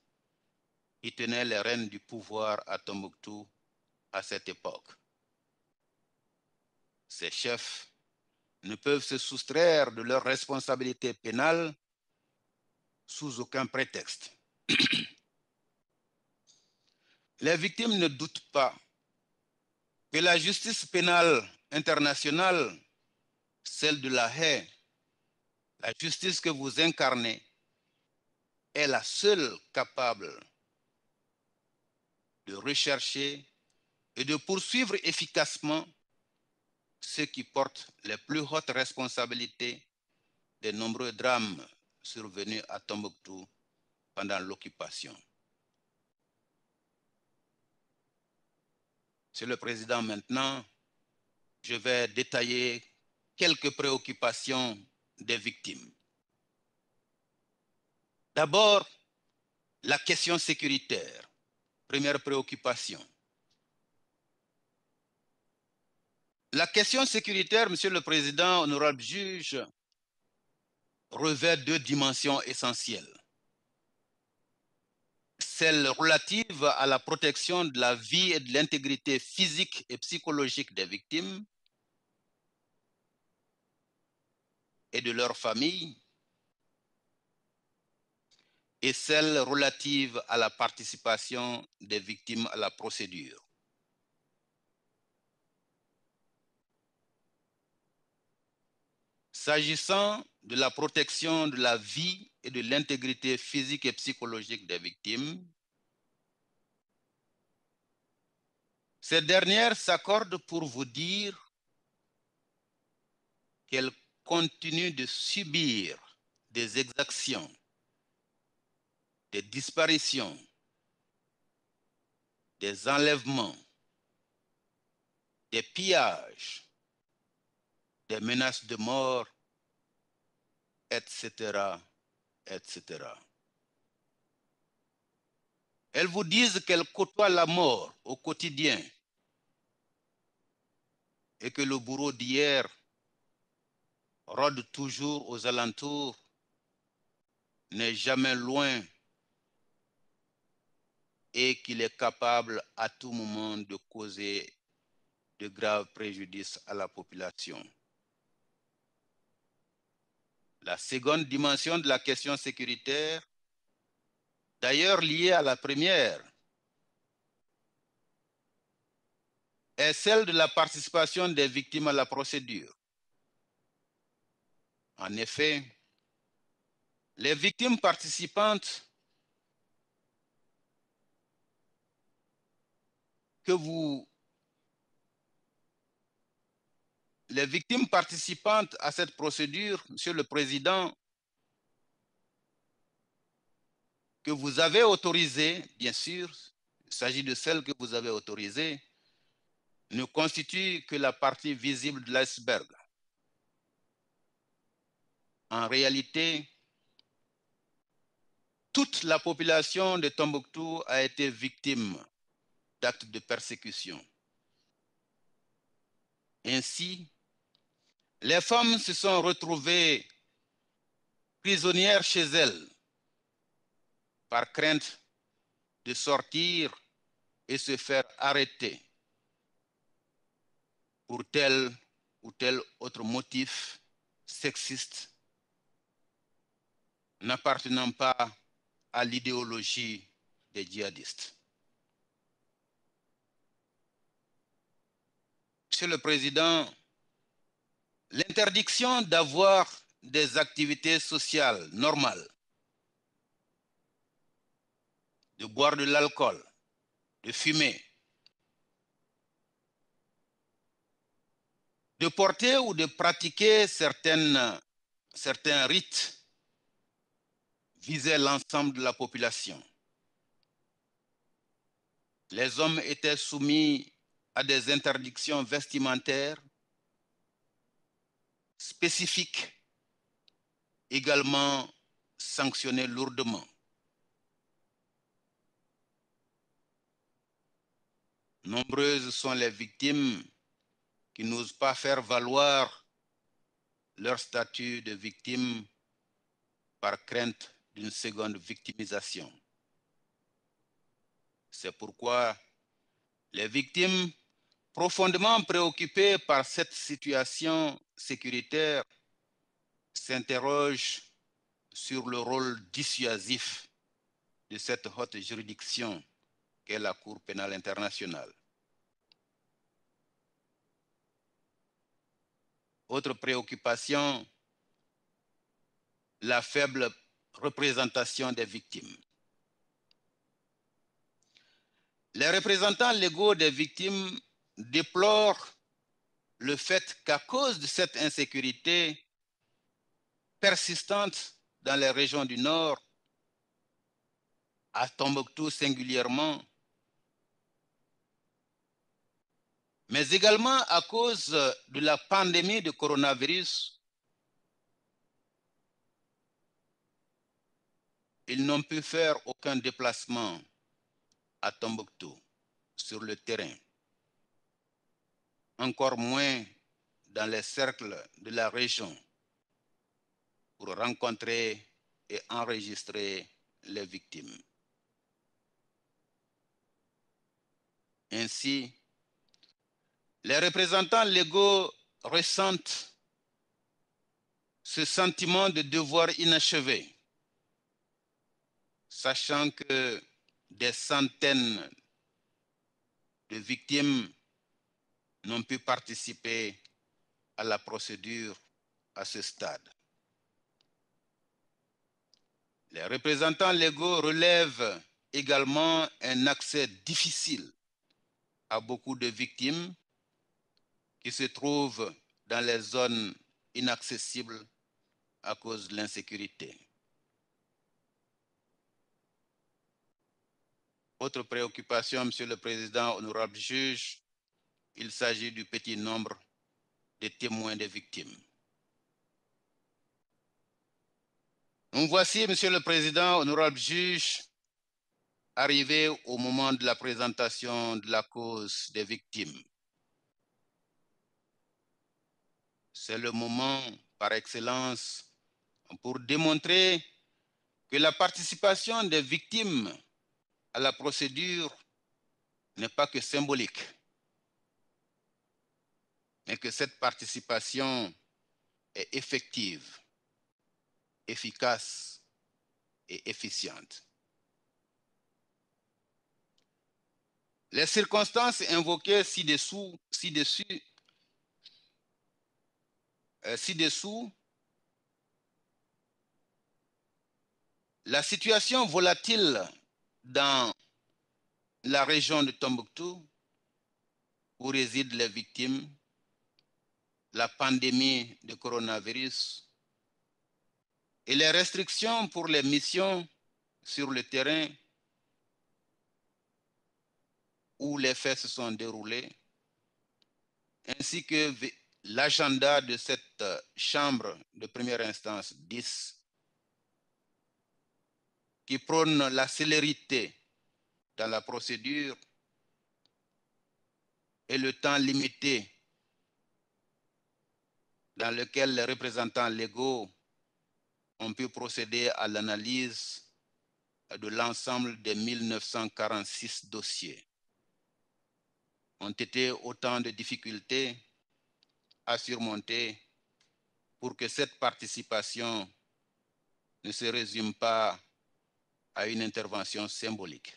Speaker 6: qui tenaient les rênes du pouvoir à Tombouctou à cette époque. Ces chefs ne peuvent se soustraire de leurs responsabilités pénales sous aucun prétexte. Les victimes ne doutent pas que la justice pénale internationale, celle de la Haye, la justice que vous incarnez, est la seule capable de rechercher et de poursuivre efficacement ceux qui portent les plus hautes responsabilités des nombreux drames survenus à Tombouctou pendant l'occupation. Monsieur le Président, maintenant, je vais détailler quelques préoccupations des victimes. D'abord, la question sécuritaire, première préoccupation. La question sécuritaire, Monsieur le Président, honorable juge, revêt deux dimensions essentielles. Celle relative à la protection de la vie et de l'intégrité physique et psychologique des victimes et de leurs familles, et celle relative à la participation des victimes à la procédure. S'agissant de la protection de la vie et de l'intégrité physique et psychologique des victimes, ces dernières s'accordent pour vous dire qu'elles continuent de subir des exactions, des disparitions, des enlèvements, des pillages, des menaces de mort, etc., etc. Elles vous disent qu'elles côtoient la mort au quotidien et que le bourreau d'hier rôde toujours aux alentours, n'est jamais loin et qu'il est capable à tout moment de causer de graves préjudices à la population. La seconde dimension de la question sécuritaire, d'ailleurs liée à la première, est celle de la participation des victimes à la procédure. En effet, les victimes participantes les victimes participantes à cette procédure, Monsieur le Président, que vous avez autorisées, bien sûr, il s'agit de celles que vous avez autorisées, ne constituent que la partie visible de l'iceberg. En réalité, toute la population de Tombouctou a été victime d'actes de persécution. Ainsi, les femmes se sont retrouvées prisonnières chez elles par crainte de sortir et se faire arrêter pour tel ou tel autre motif sexiste n'appartenant pas à l'idéologie des djihadistes. Monsieur le Président, l'interdiction d'avoir des activités sociales normales, de boire de l'alcool, de fumer, de porter ou de pratiquer certains rites visait l'ensemble de la population. Les hommes étaient soumis à des interdictions vestimentaires spécifiques, également sanctionnées lourdement. Nombreuses sont les victimes qui n'osent pas faire valoir leur statut de victime par crainte d'une seconde victimisation. C'est pourquoi les victimes, profondément préoccupées par cette situation sécuritaire, s'interrogent sur le rôle dissuasif de cette haute juridiction qu'est la Cour pénale internationale. Autre préoccupation, la faible représentation des victimes. Les représentants légaux des victimes déplorent le fait qu'à cause de cette insécurité persistante dans les régions du Nord, à Tombouctou singulièrement, mais également à cause de la pandémie de coronavirus, ils n'ont pu faire aucun déplacement à Tombouctou sur le terrain, encore moins dans les cercles de la région pour rencontrer et enregistrer les victimes. Ainsi, les représentants légaux ressentent ce sentiment de devoir inachevé, sachant que des centaines de victimes n'ont pu participer à la procédure à ce stade. Les représentants légaux relèvent également un accès difficile à beaucoup de victimes qui se trouvent dans les zones inaccessibles à cause de l'insécurité. Autre préoccupation, Monsieur le Président, honorable juge, il s'agit du petit nombre de témoins des victimes. Nous voici, Monsieur le Président, honorable juge, arrivé au moment de la présentation de la cause des victimes. C'est le moment par excellence pour démontrer que la participation des victimes à la procédure n'est pas que symbolique, mais que cette participation est effective, efficace et efficiente. Les circonstances invoquées ci-dessous, la situation volatile dans la région de Tombouctou, où résident les victimes, la pandémie de coronavirus et les restrictions pour les missions sur le terrain où les faits se sont déroulés, ainsi que l'agenda de cette chambre de première instance 10, qui prône la célérité dans la procédure et le temps limité dans lequel les représentants légaux ont pu procéder à l'analyse de l'ensemble des 1946 dossiers, ont été autant de difficultés à surmonter pour que cette participation ne se résume pas à une intervention symbolique.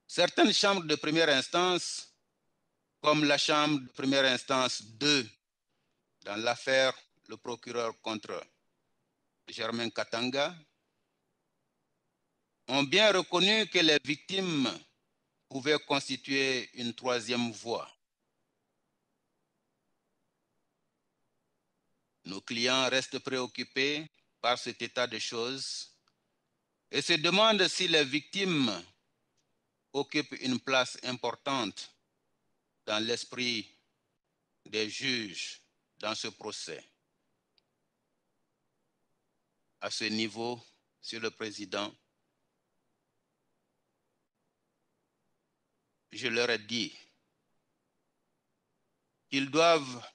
Speaker 6: Certaines chambres de première instance, comme la chambre de première instance 2 dans l'affaire le procureur contre Germain Katanga, ont bien reconnu que les victimes pouvaient constituer une troisième voie. Nos clients restent préoccupés par cet état de choses et se demandent si les victimes occupent une place importante dans l'esprit des juges dans ce procès. À ce niveau, Monsieur le Président, je leur ai dit qu'ils doivent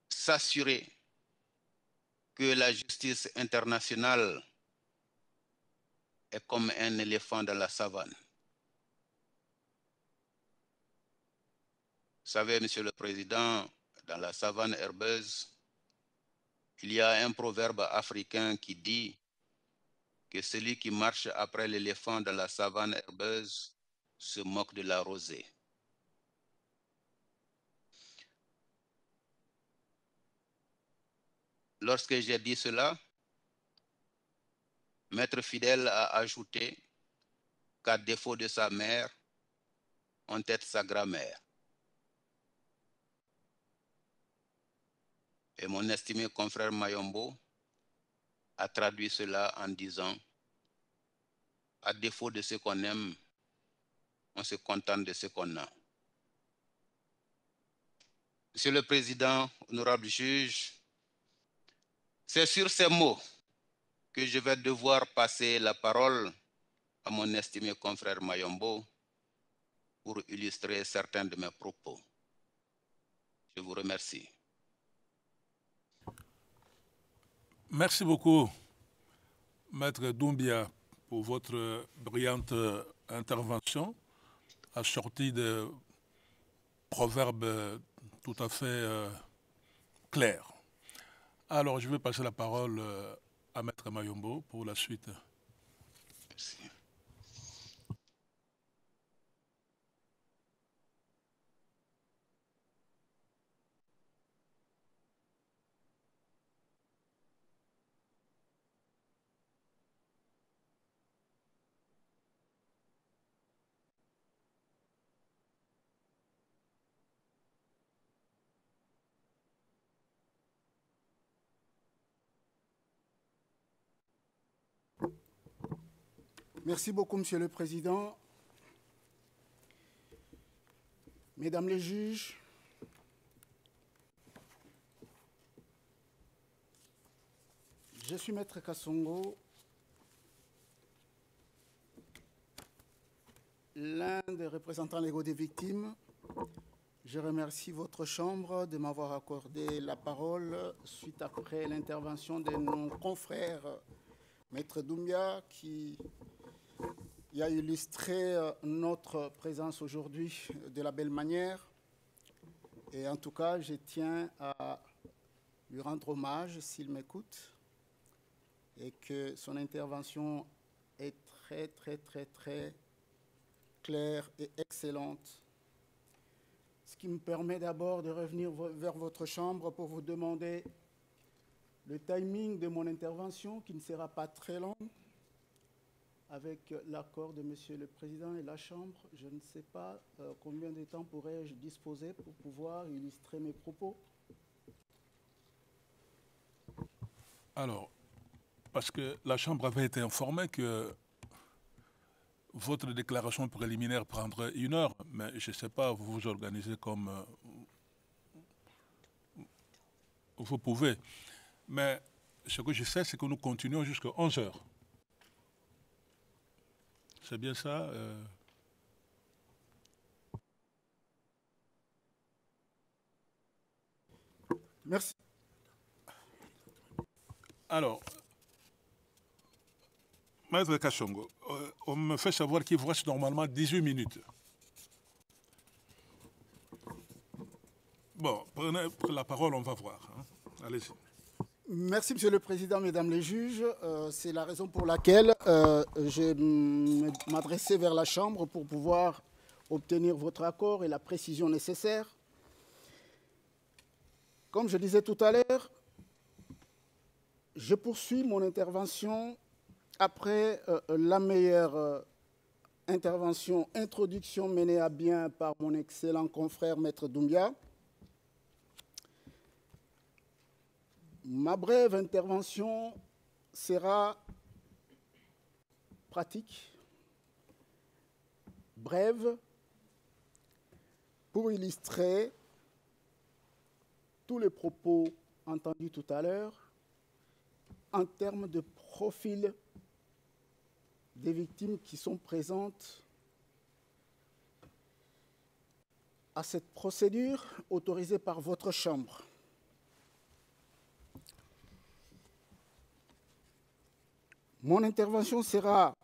Speaker 6: s'assurer que la justice internationale est comme un éléphant dans la savane. Vous savez, Monsieur le Président, dans la savane herbeuse, il y a un proverbe africain qui dit que celui qui marche après l'éléphant dans la savane herbeuse se moque de la rosée. Lorsque j'ai dit cela, Maître Fidèle a ajouté qu'à défaut de sa mère, on tête sa grand-mère. Et mon estimé confrère Mayombo a traduit cela en disant, à défaut de ce qu'on aime, on se contente de ce qu'on a. Monsieur le Président, honorable juge, c'est sur ces mots que je vais devoir passer la parole à mon estimé confrère Mayombo pour illustrer certains de mes propos. Je vous remercie.
Speaker 2: Merci beaucoup, Maître Doumbia, pour votre brillante intervention, assortie de proverbes tout à fait clairs. Alors, je vais passer la parole à Maître Mayombo pour la suite.
Speaker 6: Merci.
Speaker 7: Merci beaucoup, Monsieur le Président. Mesdames les juges, je suis Maître Kasongo, l'un des représentants légaux des victimes. Je remercie votre Chambre de m'avoir accordé la parole suite après l'intervention de nos confrères Maître Doumbia qui a illustré notre présence aujourd'hui de la belle manière. Et en tout cas, je tiens à lui rendre hommage s'il m'écoute et que son intervention est très, très, très, très claire et excellente. Ce qui me permet d'abord de revenir vers votre Chambre pour vous demander le timing de mon intervention qui ne sera pas très long. Avec l'accord de Monsieur le Président et la Chambre, je ne sais pas combien de temps pourrais-je disposer pour pouvoir illustrer mes propos.
Speaker 2: Alors, parce que la Chambre avait été informée que votre déclaration préliminaire prendrait 1 heure, mais je ne sais pas, vous vous organisez comme vous pouvez. Mais ce que je sais, c'est que nous continuons jusqu'à 11 heures. C'est bien ça
Speaker 7: Merci.
Speaker 2: Alors, Maître Kasongo, on me fait savoir qu'il vous reste normalement 18 minutes. Bon, prenez la parole, on va voir. Hein. Allez-y.
Speaker 7: Merci, Monsieur le Président, Mesdames les juges. C'est la raison pour laquelle je m'adressais vers la Chambre pour pouvoir obtenir votre accord et la précision nécessaire. Comme je disais tout à l'heure, je poursuis mon intervention après la meilleure introduction menée à bien par mon excellent confrère Maître Doumbia. Ma brève intervention sera pratique, brève, pour illustrer tous les propos entendus tout à l'heure en termes de profil des victimes qui sont présentes à cette procédure autorisée par votre Chambre. Mon intervention sera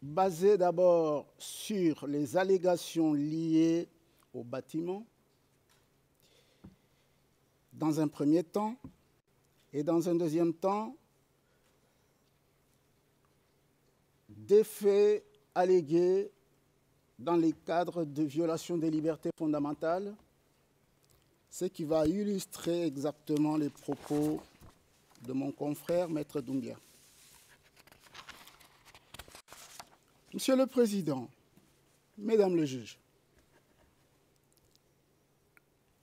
Speaker 7: basée d'abord sur les allégations liées au bâtiment, dans un premier temps, et dans un deuxième temps, des faits allégués dans les cadres de violation des libertés fondamentales, ce qui va illustrer exactement les propos de mon confrère Maître Doumbia. Monsieur le Président, Mesdames les juges,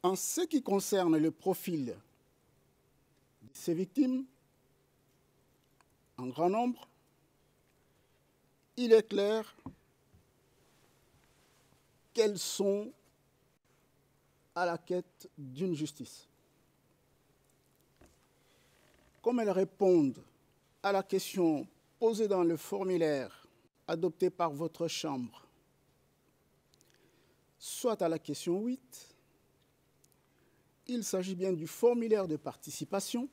Speaker 7: en ce qui concerne le profil de ces victimes, en grand nombre, il est clair qu'elles sont à la quête d'une justice. Comme elles répondent à la question posée dans le formulaire adopté par votre Chambre, soit à la question 8, il s'agit bien du formulaire de participation,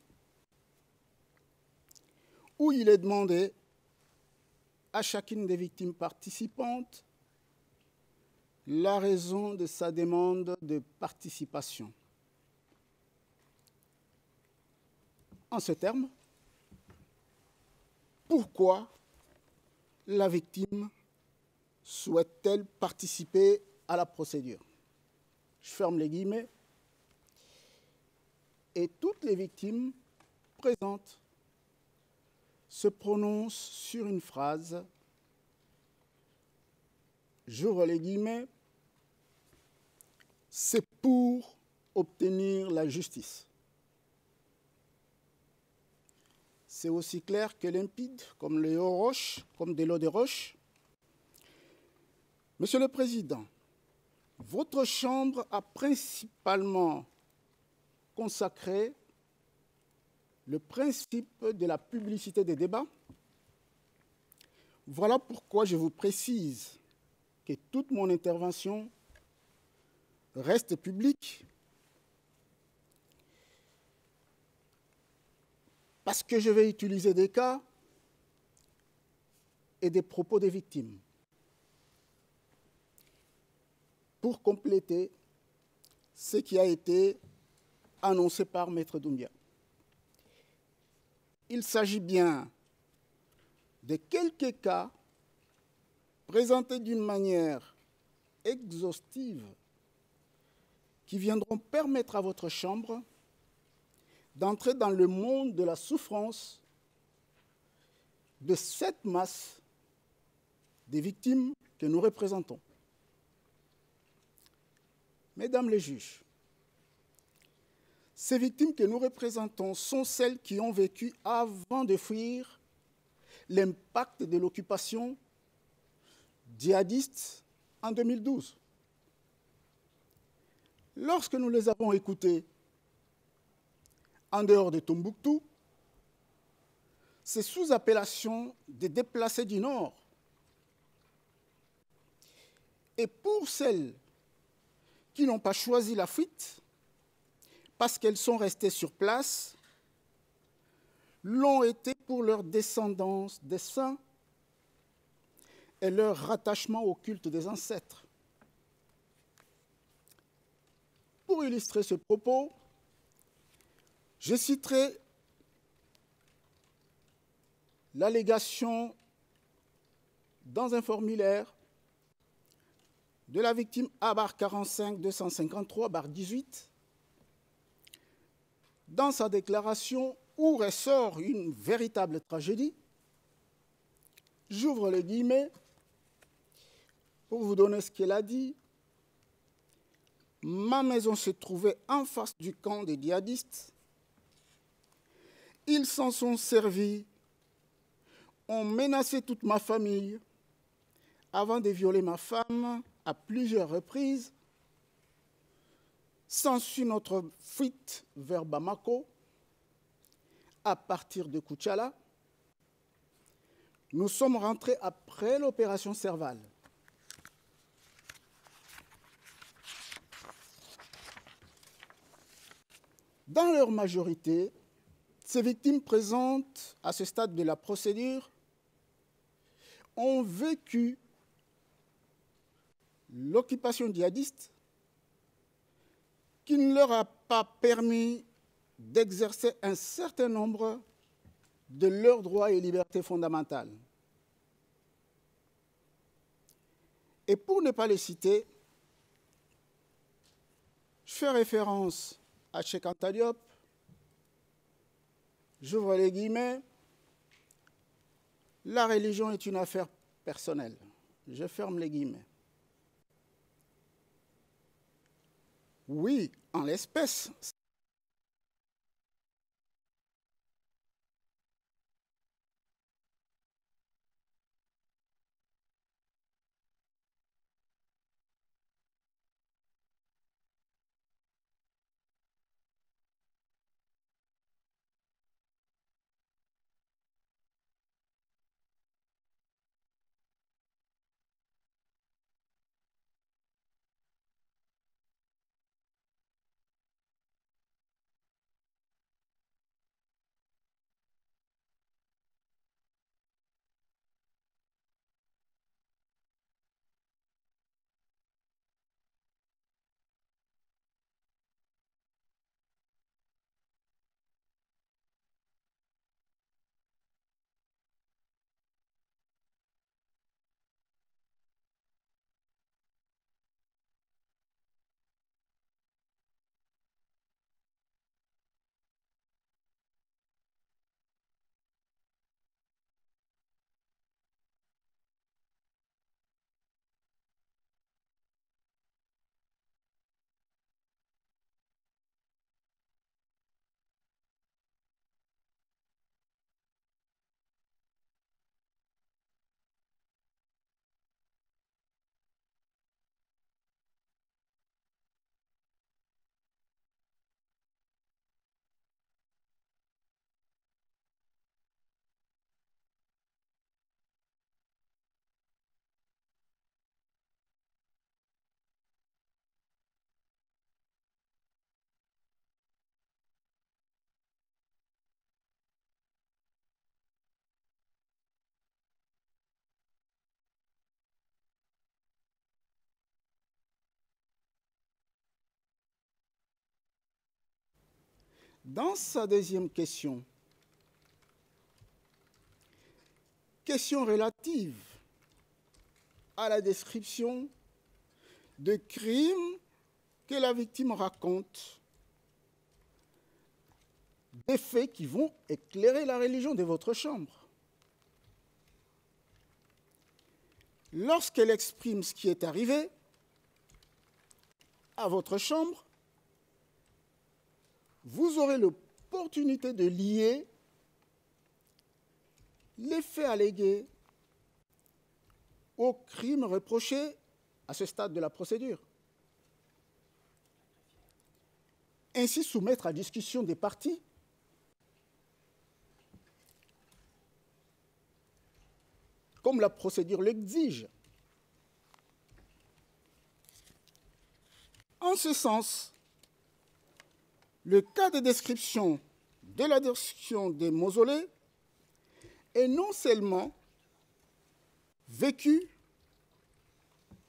Speaker 7: où il est demandé à chacune des victimes participantes la raison de sa demande de participation. En ces termes, pourquoi la victime souhaite-t-elle participer à la procédure? Je ferme les guillemets. Et toutes les victimes présentes se prononcent sur une phrase, j'ouvre les guillemets, c'est pour obtenir la justice. C'est aussi clair que limpide, comme de l'eau de roche. Monsieur le Président, votre Chambre a principalement consacré le principe de la publicité des débats. Voilà pourquoi je vous précise que toute mon intervention reste publique, parce que je vais utiliser des cas et des propos des victimes pour compléter ce qui a été annoncé par Maître Doumbia. Il s'agit bien de quelques cas présentés d'une manière exhaustive qui viendront permettre à votre Chambre d'entrer dans le monde de la souffrance de cette masse des victimes que nous représentons. Mesdames les juges, ces victimes que nous représentons sont celles qui ont vécu avant de fuir l'impact de l'occupation djihadiste en 2012. Lorsque nous les avons écoutées en dehors de Tombouctou, c'est sous appellation des déplacés du Nord. Et pour celles qui n'ont pas choisi la fuite, parce qu'elles sont restées sur place, l'ont été pour leur descendance des saints et leur rattachement au culte des ancêtres. Pour illustrer ce propos, je citerai l'allégation dans un formulaire de la victime A-45 253-18 dans sa déclaration où ressort une véritable tragédie. J'ouvre les guillemets pour vous donner ce qu'elle a dit. Ma maison se trouvait en face du camp des djihadistes. Ils s'en sont servis, ont menacé toute ma famille avant de violer ma femme à plusieurs reprises. S'ensuit notre fuite vers Bamako à partir de Koutchala. Nous sommes rentrés après l'opération Serval. Dans leur majorité, ces victimes présentes à ce stade de la procédure ont vécu l'occupation djihadiste qui ne leur a pas permis d'exercer un certain nombre de leurs droits et libertés fondamentales. Et pour ne pas les citer, je fais référence à Cheikh Anta Diop, j'ouvre les guillemets, la religion est une affaire personnelle. Je ferme les guillemets. Oui, en l'espèce, dans sa deuxième question, question relative à la description de crimes que la victime raconte, des faits qui vont éclairer la religion de votre chambre. Lorsqu'elle exprime ce qui est arrivé à votre chambre, vous aurez l'opportunité de lier les faits allégués aux crimes reprochés à ce stade de la procédure. Ainsi soumettre à discussion des parties comme la procédure l'exige. En ce sens, le cas de description de la destruction des mausolées est non seulement vécu,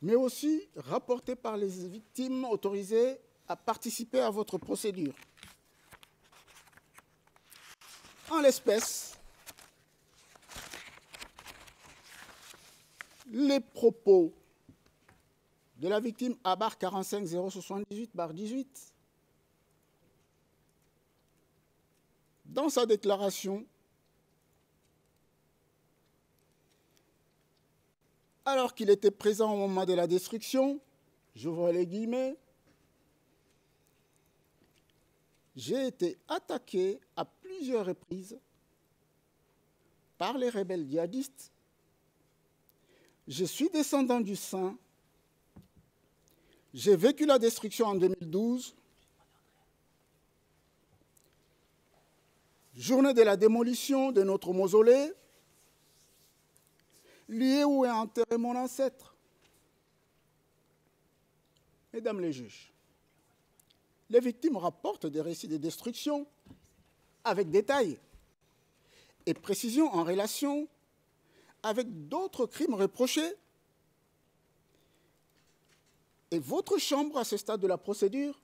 Speaker 7: mais aussi rapporté par les victimes autorisées à participer à votre procédure. En l'espèce, les propos de la victime Abar 45 078/18, dans sa déclaration, alors qu'il était présent au moment de la destruction, j'ouvre les guillemets, j'ai été attaqué à plusieurs reprises par les rebelles djihadistes. Je suis descendant du Saint. J'ai vécu la destruction en 2012, journée de la démolition de notre mausolée, lieu où est enterré mon ancêtre. Mesdames les juges, les victimes rapportent des récits de destruction avec détail et précision en relation avec d'autres crimes reprochés. Et votre chambre, à ce stade de la procédure,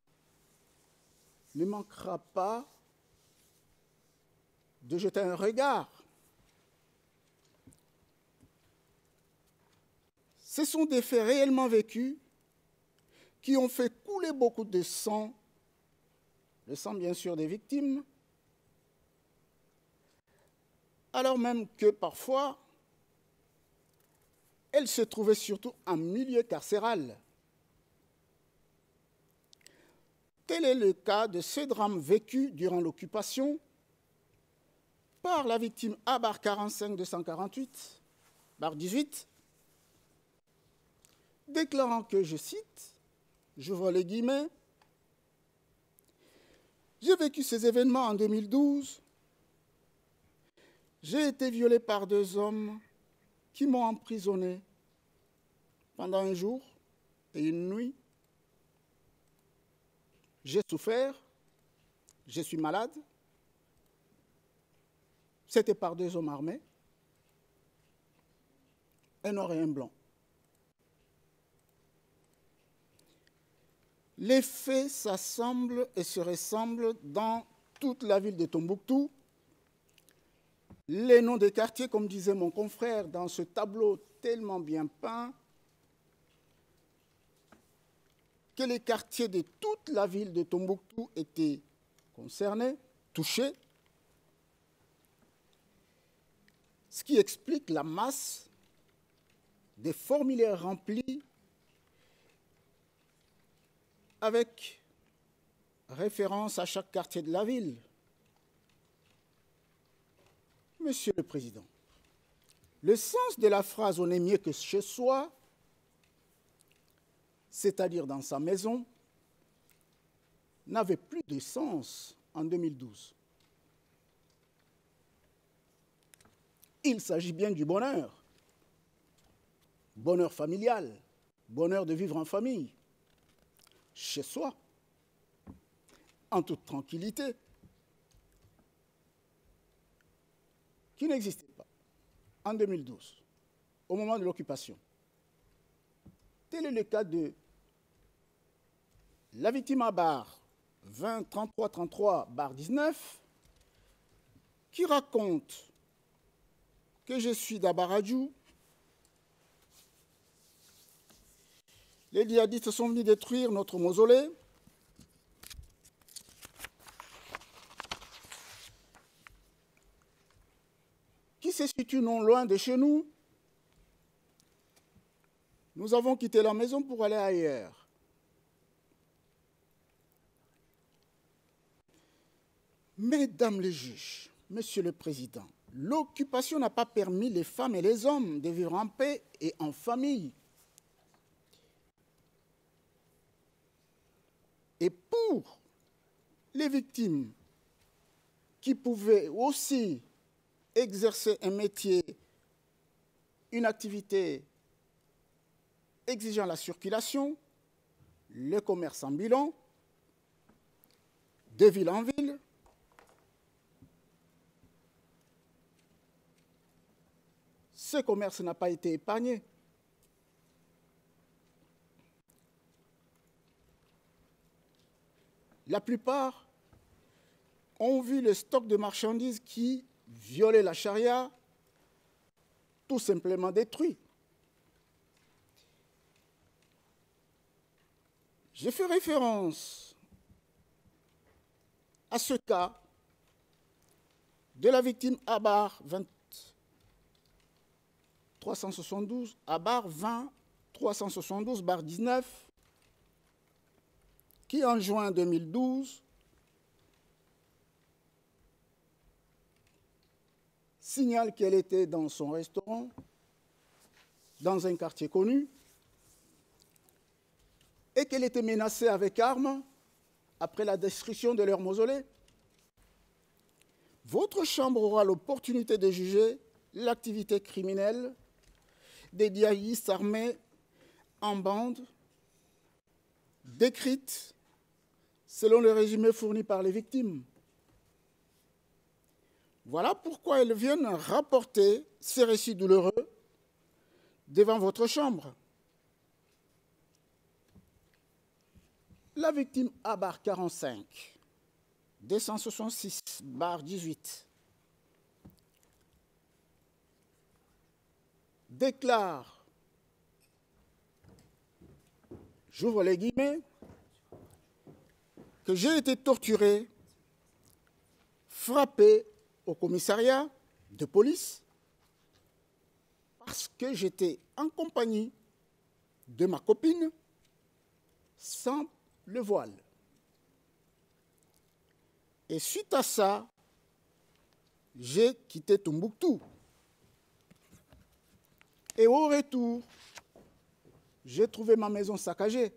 Speaker 7: ne manquera pas de jeter un regard. Ce sont des faits réellement vécus qui ont fait couler beaucoup de sang, le sang bien sûr des victimes, alors même que parfois, elle se trouvait surtout en milieu carcéral. Tel est le cas de ce drame vécu durant l'occupation par la victime A-45 248/18, déclarant que, je cite, j'ouvre les guillemets, « J'ai vécu ces événements en 2012. J'ai été violée par 2 hommes qui m'ont emprisonné pendant un jour et une nuit. J'ai souffert, je suis malade. C'était par 2 hommes armés, un noir et un blanc. Les faits s'assemblent et se ressemblent dans toute la ville de Tombouctou. Les noms des quartiers, comme disait mon confrère dans ce tableau tellement bien peint, que les quartiers de toute la ville de Tombouctou étaient concernés, touchés, ce qui explique la masse des formulaires remplis avec référence à chaque quartier de la ville. Monsieur le Président, le sens de la phrase « on est mieux que chez soi », c'est-à-dire dans sa maison, n'avait plus de sens en 2012. Il s'agit bien du bonheur, bonheur familial, bonheur de vivre en famille, chez soi, en toute tranquillité, qui n'existait pas en 2012, au moment de l'occupation. Tel est le cas de la victime Abar 20-33-33/19 qui raconte que je suis d'Abaradjou. Les djihadistes sont venus détruire notre mausolée. Qui se situe non loin de chez nous. Nous avons quitté la maison pour aller ailleurs. Mesdames les juges, Monsieur le Président, l'occupation n'a pas permis les femmes et les hommes de vivre en paix et en famille. Et pour les victimes qui pouvaient aussi exercer un métier, une activité exigeant la circulation, le commerce ambulant, de ville en ville, ce commerce n'a pas été épargné. La plupart ont vu le stock de marchandises qui violait la charia tout simplement détruit. Je fais référence à ce cas de la victime Abar 20-372, Abar 20-372/19, qui en juin 2012 signale qu'elle était dans son restaurant, dans un quartier connu, et qu'elle était menacée avec armes après la destruction de leur mausolée. Votre Chambre aura l'opportunité de juger l'activité criminelle des djihadistes armés en bande, décrite selon le résumé fourni par les victimes. Voilà pourquoi elles viennent rapporter ces récits douloureux devant votre Chambre. La victime Abar 45, 266/18, déclare, j'ouvre les guillemets, que j'ai été torturé, frappé au commissariat de police parce que j'étais en compagnie de ma copine sans le voile. Et suite à ça, j'ai quitté Tombouctou. Et au retour, j'ai trouvé ma maison saccagée.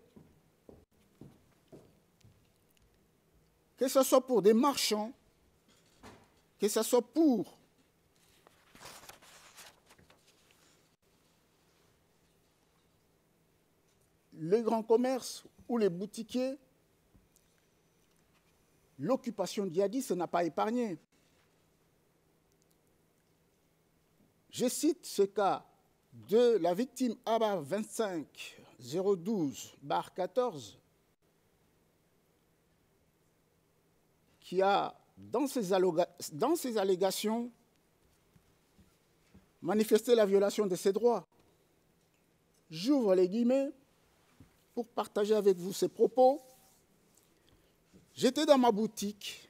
Speaker 7: Que ce soit pour des marchands, que ce soit pour le grand commerce ou les boutiquiers, l'occupation djihadiste n'a pas épargné. Je cite ce cas de la victime Abar 25-012-14 qui a, dans ses allégations, manifesté la violation de ses droits. J'ouvre les guillemets pour partager avec vous ces propos. J'étais dans ma boutique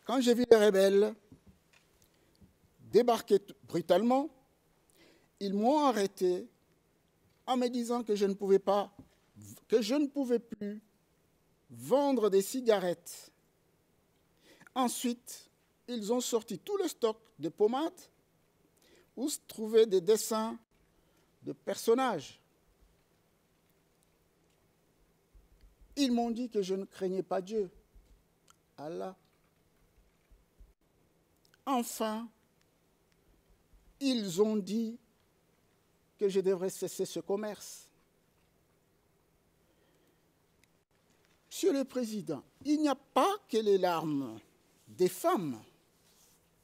Speaker 7: quand j'ai vu les rebelles débarquer brutalement. Ils m'ont arrêté en me disant que je ne pouvais plus vendre des cigarettes. Ensuite, ils ont sorti tout le stock de pommades où se trouvaient des dessins de personnages. Ils m'ont dit que je ne craignais pas Dieu, Allah. Enfin, ils ont dit que je devrais cesser ce commerce. Monsieur le Président, il n'y a pas que les larmes des femmes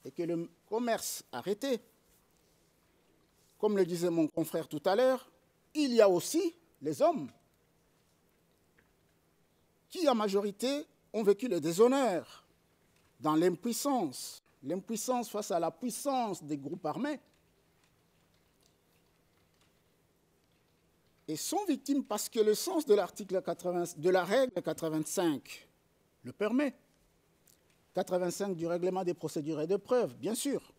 Speaker 7: et que le commerce arrêté. Comme le disait mon confrère tout à l'heure, il y a aussi les hommes qui, en majorité, ont vécu le déshonneur dans l'impuissance face à la puissance des groupes armés, et sont victimes parce que le sens de l'article 80, de la règle 85 le permet. 85 du règlement des procédures et de preuves, bien sûr.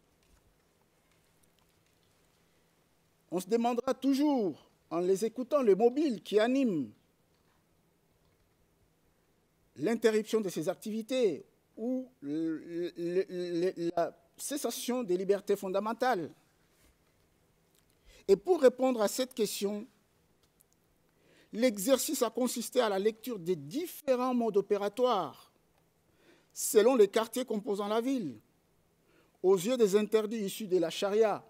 Speaker 7: On se demandera toujours, en les écoutant, le mobile qui anime l'interruption de ces activités ou la cessation des libertés fondamentales. Et pour répondre à cette question, l'exercice a consisté à la lecture des différents modes opératoires selon les quartiers composant la ville, aux yeux des interdits issus de la charia.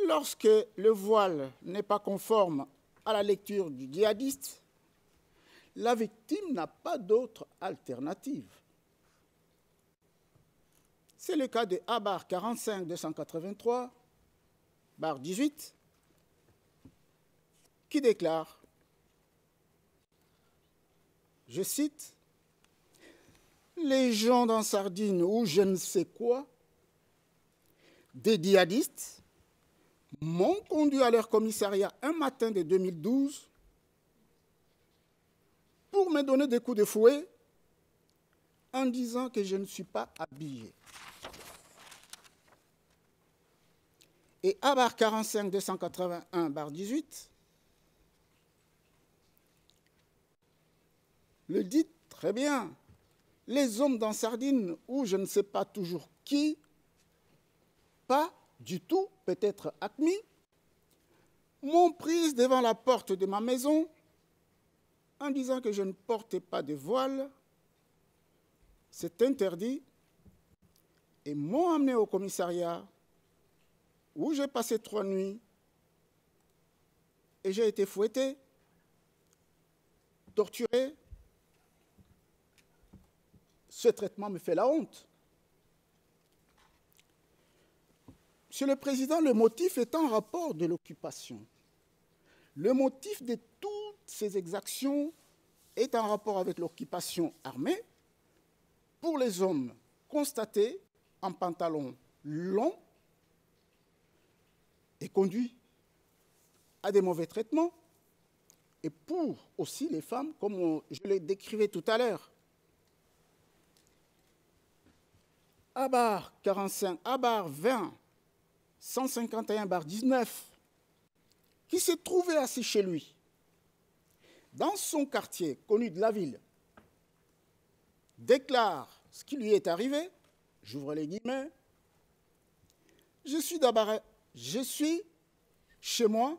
Speaker 7: Lorsque le voile n'est pas conforme à la lecture du djihadiste, la victime n'a pas d'autre alternative. C'est le cas de Abar 45-283-18 qui déclare, je cite, « Les gens dans Sardine ou je ne sais quoi, des djihadistes, m'ont conduit à leur commissariat un matin de 2012 pour me donner des coups de fouet en disant que je ne suis pas habillé. » Et Abar 45-281-18 le dit très bien. Les hommes dans Sardine, ou je ne sais pas toujours qui, pas du tout, peut-être ACMI, m'ont prise devant la porte de ma maison en disant que je ne portais pas de voile, c'est interdit, et m'ont amené au commissariat où j'ai passé 3 nuits et j'ai été fouetté, torturé. Ce traitement me fait la honte. Monsieur le Président, le motif est en rapport de l'occupation. Le motif de toutes ces exactions est en rapport avec l'occupation armée pour les hommes constatés en pantalon long et conduits à des mauvais traitements, et pour aussi les femmes, comme je le décrivais tout à l'heure. Abar 45, Abar 20, 151/19, qui s'est trouvé assis chez lui, dans son quartier connu de la ville, déclare ce qui lui est arrivé, j'ouvre les guillemets, je suis chez moi,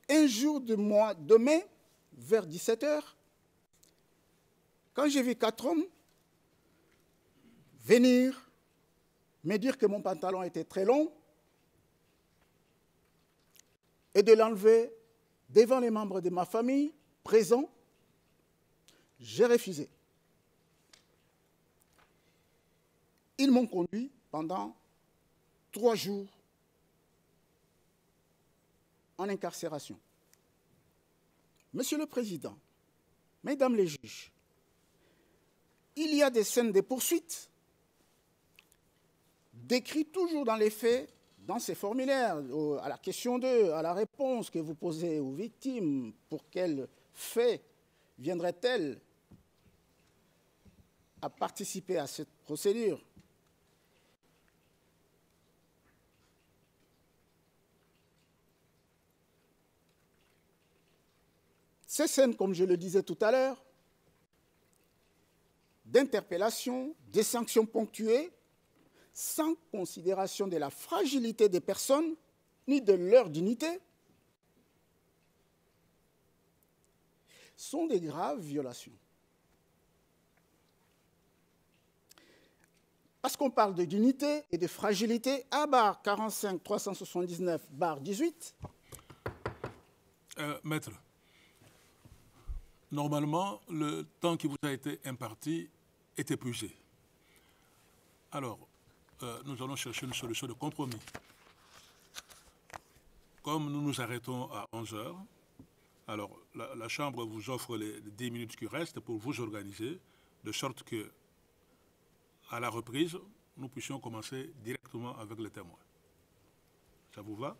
Speaker 7: un jour de mois de mai, vers 17 h, quand j'ai vu 4 hommes venir me dire que mon pantalon était très long et de l'enlever devant les membres de ma famille présents, j'ai refusé. Ils m'ont conduit pendant 3 jours en incarcération. Monsieur le Président, Mesdames les juges, il y a des scènes de poursuite décrites toujours dans les faits, dans ces formulaires, à la question 2, à la réponse que vous posez aux victimes, pour quel fait viendraient-elles à participer à cette procédure? Ces scènes, comme je le disais tout à l'heure, d'interpellation, des sanctions ponctuées, sans considération de la fragilité des personnes ni de leur dignité, sont des graves violations. Parce qu'on parle de dignité et de fragilité, à barre 45 379 barre 18.
Speaker 2: Maître, normalement, le temps qui vous a été imparti est épuisé. Alors, nous allons chercher une solution de compromis. Comme nous nous arrêtons à 11 h, alors la Chambre vous offre les 10 minutes qui restent pour vous organiser, de sorte que, à la reprise, nous puissions commencer directement avec les témoins. Ça vous va?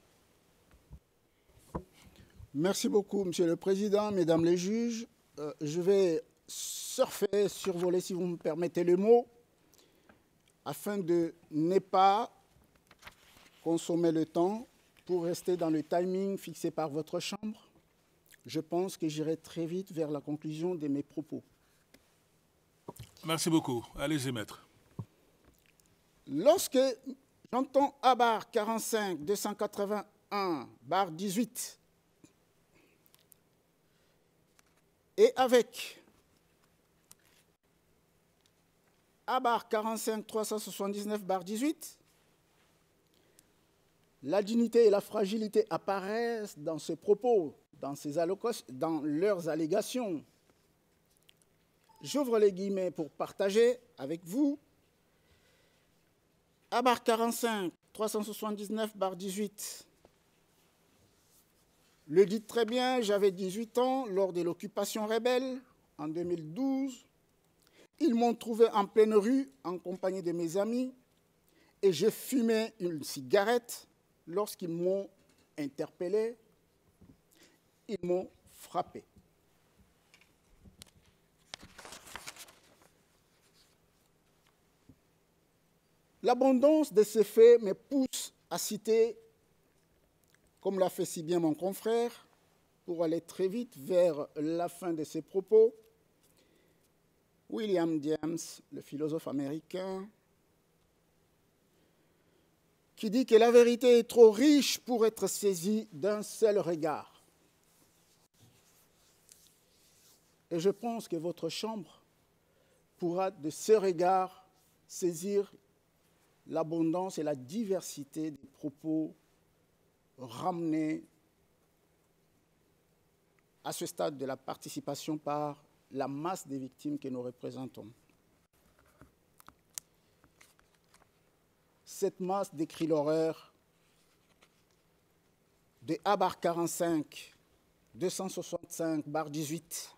Speaker 7: Merci beaucoup, Monsieur le Président, Mesdames les juges. Je vais surfer, survoler, si vous me permettez le mot, afin de ne pas consommer le temps pour rester dans le timing fixé par votre Chambre. Je pense que j'irai très vite vers la conclusion de mes propos.
Speaker 2: Merci beaucoup. Allez-y, maître.
Speaker 7: Lorsque j'entends à barre 45 281 barre 18 et avec à barre 45 379 barre 18, la dignité et la fragilité apparaissent dans ce propos, dans leurs allégations. J'ouvre les guillemets pour partager avec vous. À barre 45 379 barre 18, le dit très bien, j'avais 18 ans lors de l'occupation rebelle en 2012. Ils m'ont trouvé en pleine rue en compagnie de mes amis et je fumais une cigarette lorsqu'ils m'ont interpellé. Ils m'ont frappé. L'abondance de ces faits me pousse à citer, comme l'a fait si bien mon confrère, pour aller très vite vers la fin de ses propos, William James, le philosophe américain, qui dit que la vérité est trop riche pour être saisie d'un seul regard. Et je pense que votre Chambre pourra, de ce regard, saisir l'abondance et la diversité des propos ramenés à ce stade de la participation par la masse des victimes que nous représentons. Cette masse décrit l'horreur de A barre 45, 265 barre 18,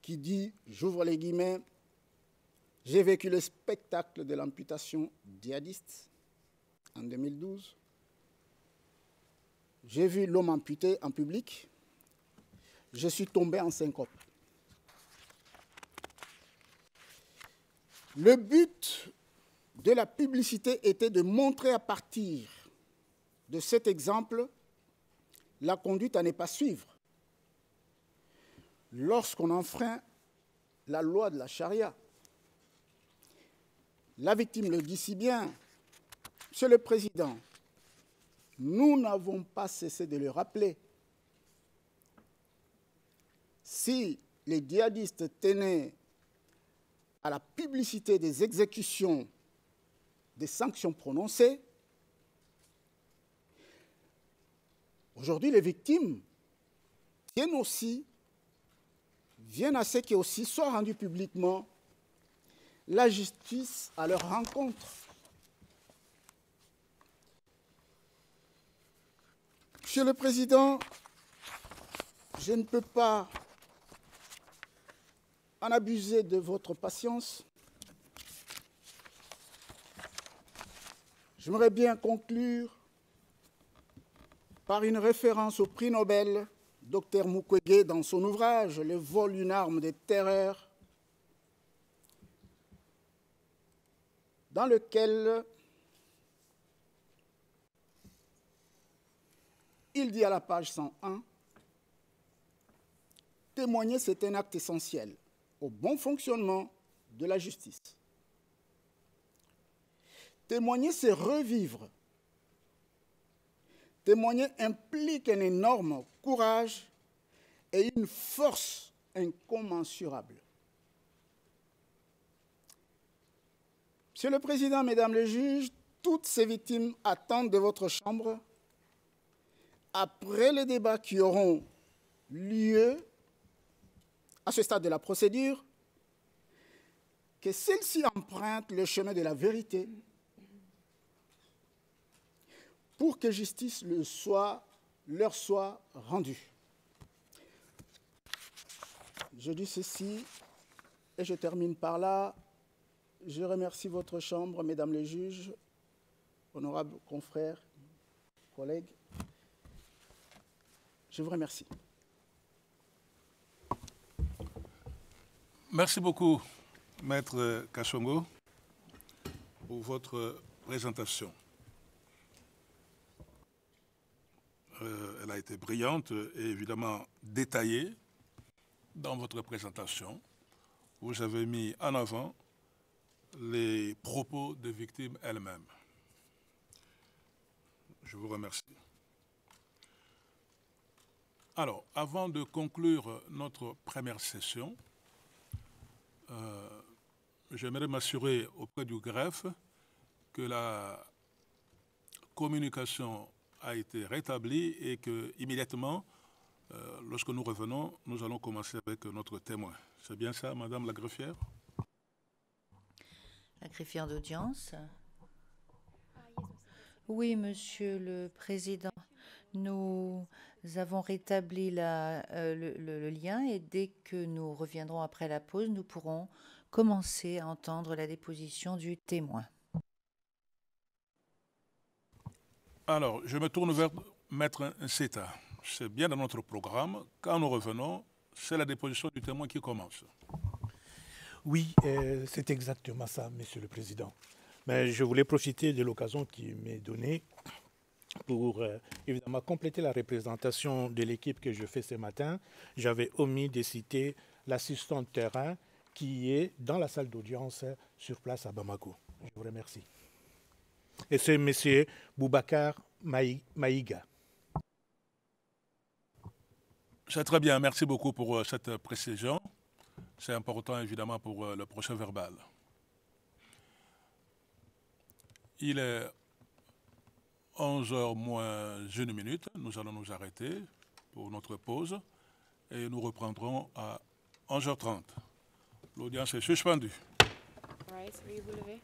Speaker 7: qui dit, j'ouvre les guillemets, j'ai vécu le spectacle de l'amputation djihadiste en 2012. J'ai vu l'homme amputé en public. Je suis tombé en syncope. Le but de la publicité était de montrer à partir de cet exemple la conduite à ne pas suivre lorsqu'on enfreint la loi de la charia. La victime le dit si bien. Monsieur le Président, nous n'avons pas cessé de le rappeler. Si les djihadistes tenaient à la publicité des exécutions, des sanctions prononcées, aujourd'hui les victimes viennent à ce qui aussi soit rendu publiquement la justice à leur rencontre. Monsieur le Président, je ne peux pas en abuser de votre patience. J'aimerais bien conclure par une référence au prix Nobel, Dr Mukwege, dans son ouvrage « Le vol, une arme de terreur », dans lequel il dit à la page 101, « Témoigner, c'est un acte essentiel au bon fonctionnement de la justice. Témoigner, c'est revivre. Témoigner implique un énorme courage et une force incommensurable. » Monsieur le Président, Mesdames les juges, toutes ces victimes attendent de votre Chambre, après les débats qui auront lieu à ce stade de la procédure, que celle-ci emprunte le chemin de la vérité pour que justice leur soit rendue. Je dis ceci et je termine par là. Je remercie votre Chambre, Mesdames les juges, honorables confrères, collègues. Je vous remercie.
Speaker 2: Merci beaucoup, Maître Kasongo, pour votre présentation. Elle a été brillante et évidemment détaillée dans votre présentation. Vous avez mis en avant les propos des victimes elles-mêmes. Je vous remercie. Alors, avant de conclure notre première session, j'aimerais m'assurer auprès du greffe que la communication a été rétablie et que immédiatement, lorsque nous revenons, nous allons commencer avec notre témoin. C'est bien ça, Madame la greffière?
Speaker 3: La greffière d'audience. Oui, Monsieur le Président, nous avons rétabli le lien et dès que nous reviendrons après la pause, nous pourrons commencer à entendre la déposition du témoin.
Speaker 2: Alors, je me tourne vers Maître Nseta. C'est bien dans notre programme. Quand nous revenons, c'est la déposition du témoin qui commence.
Speaker 5: Oui, c'est exactement ça, Monsieur le Président. Mais je voulais profiter de l'occasion qui m'est donnée pour évidemment compléter la représentation de l'équipe que je fais ce matin. J'avais omis de citer l'assistant de terrain qui est dans la salle d'audience sur place à Bamako. Je vous remercie. Et c'est M. Boubacar Maïga.
Speaker 2: C'est très bien. Merci beaucoup pour cette précision. C'est important, évidemment, pour le procès verbal. Il est 11h moins 1 minute. Nous allons nous arrêter pour notre pause et nous reprendrons à 11h30. L'audience est suspendue.
Speaker 1: Right, veuillez vous lever.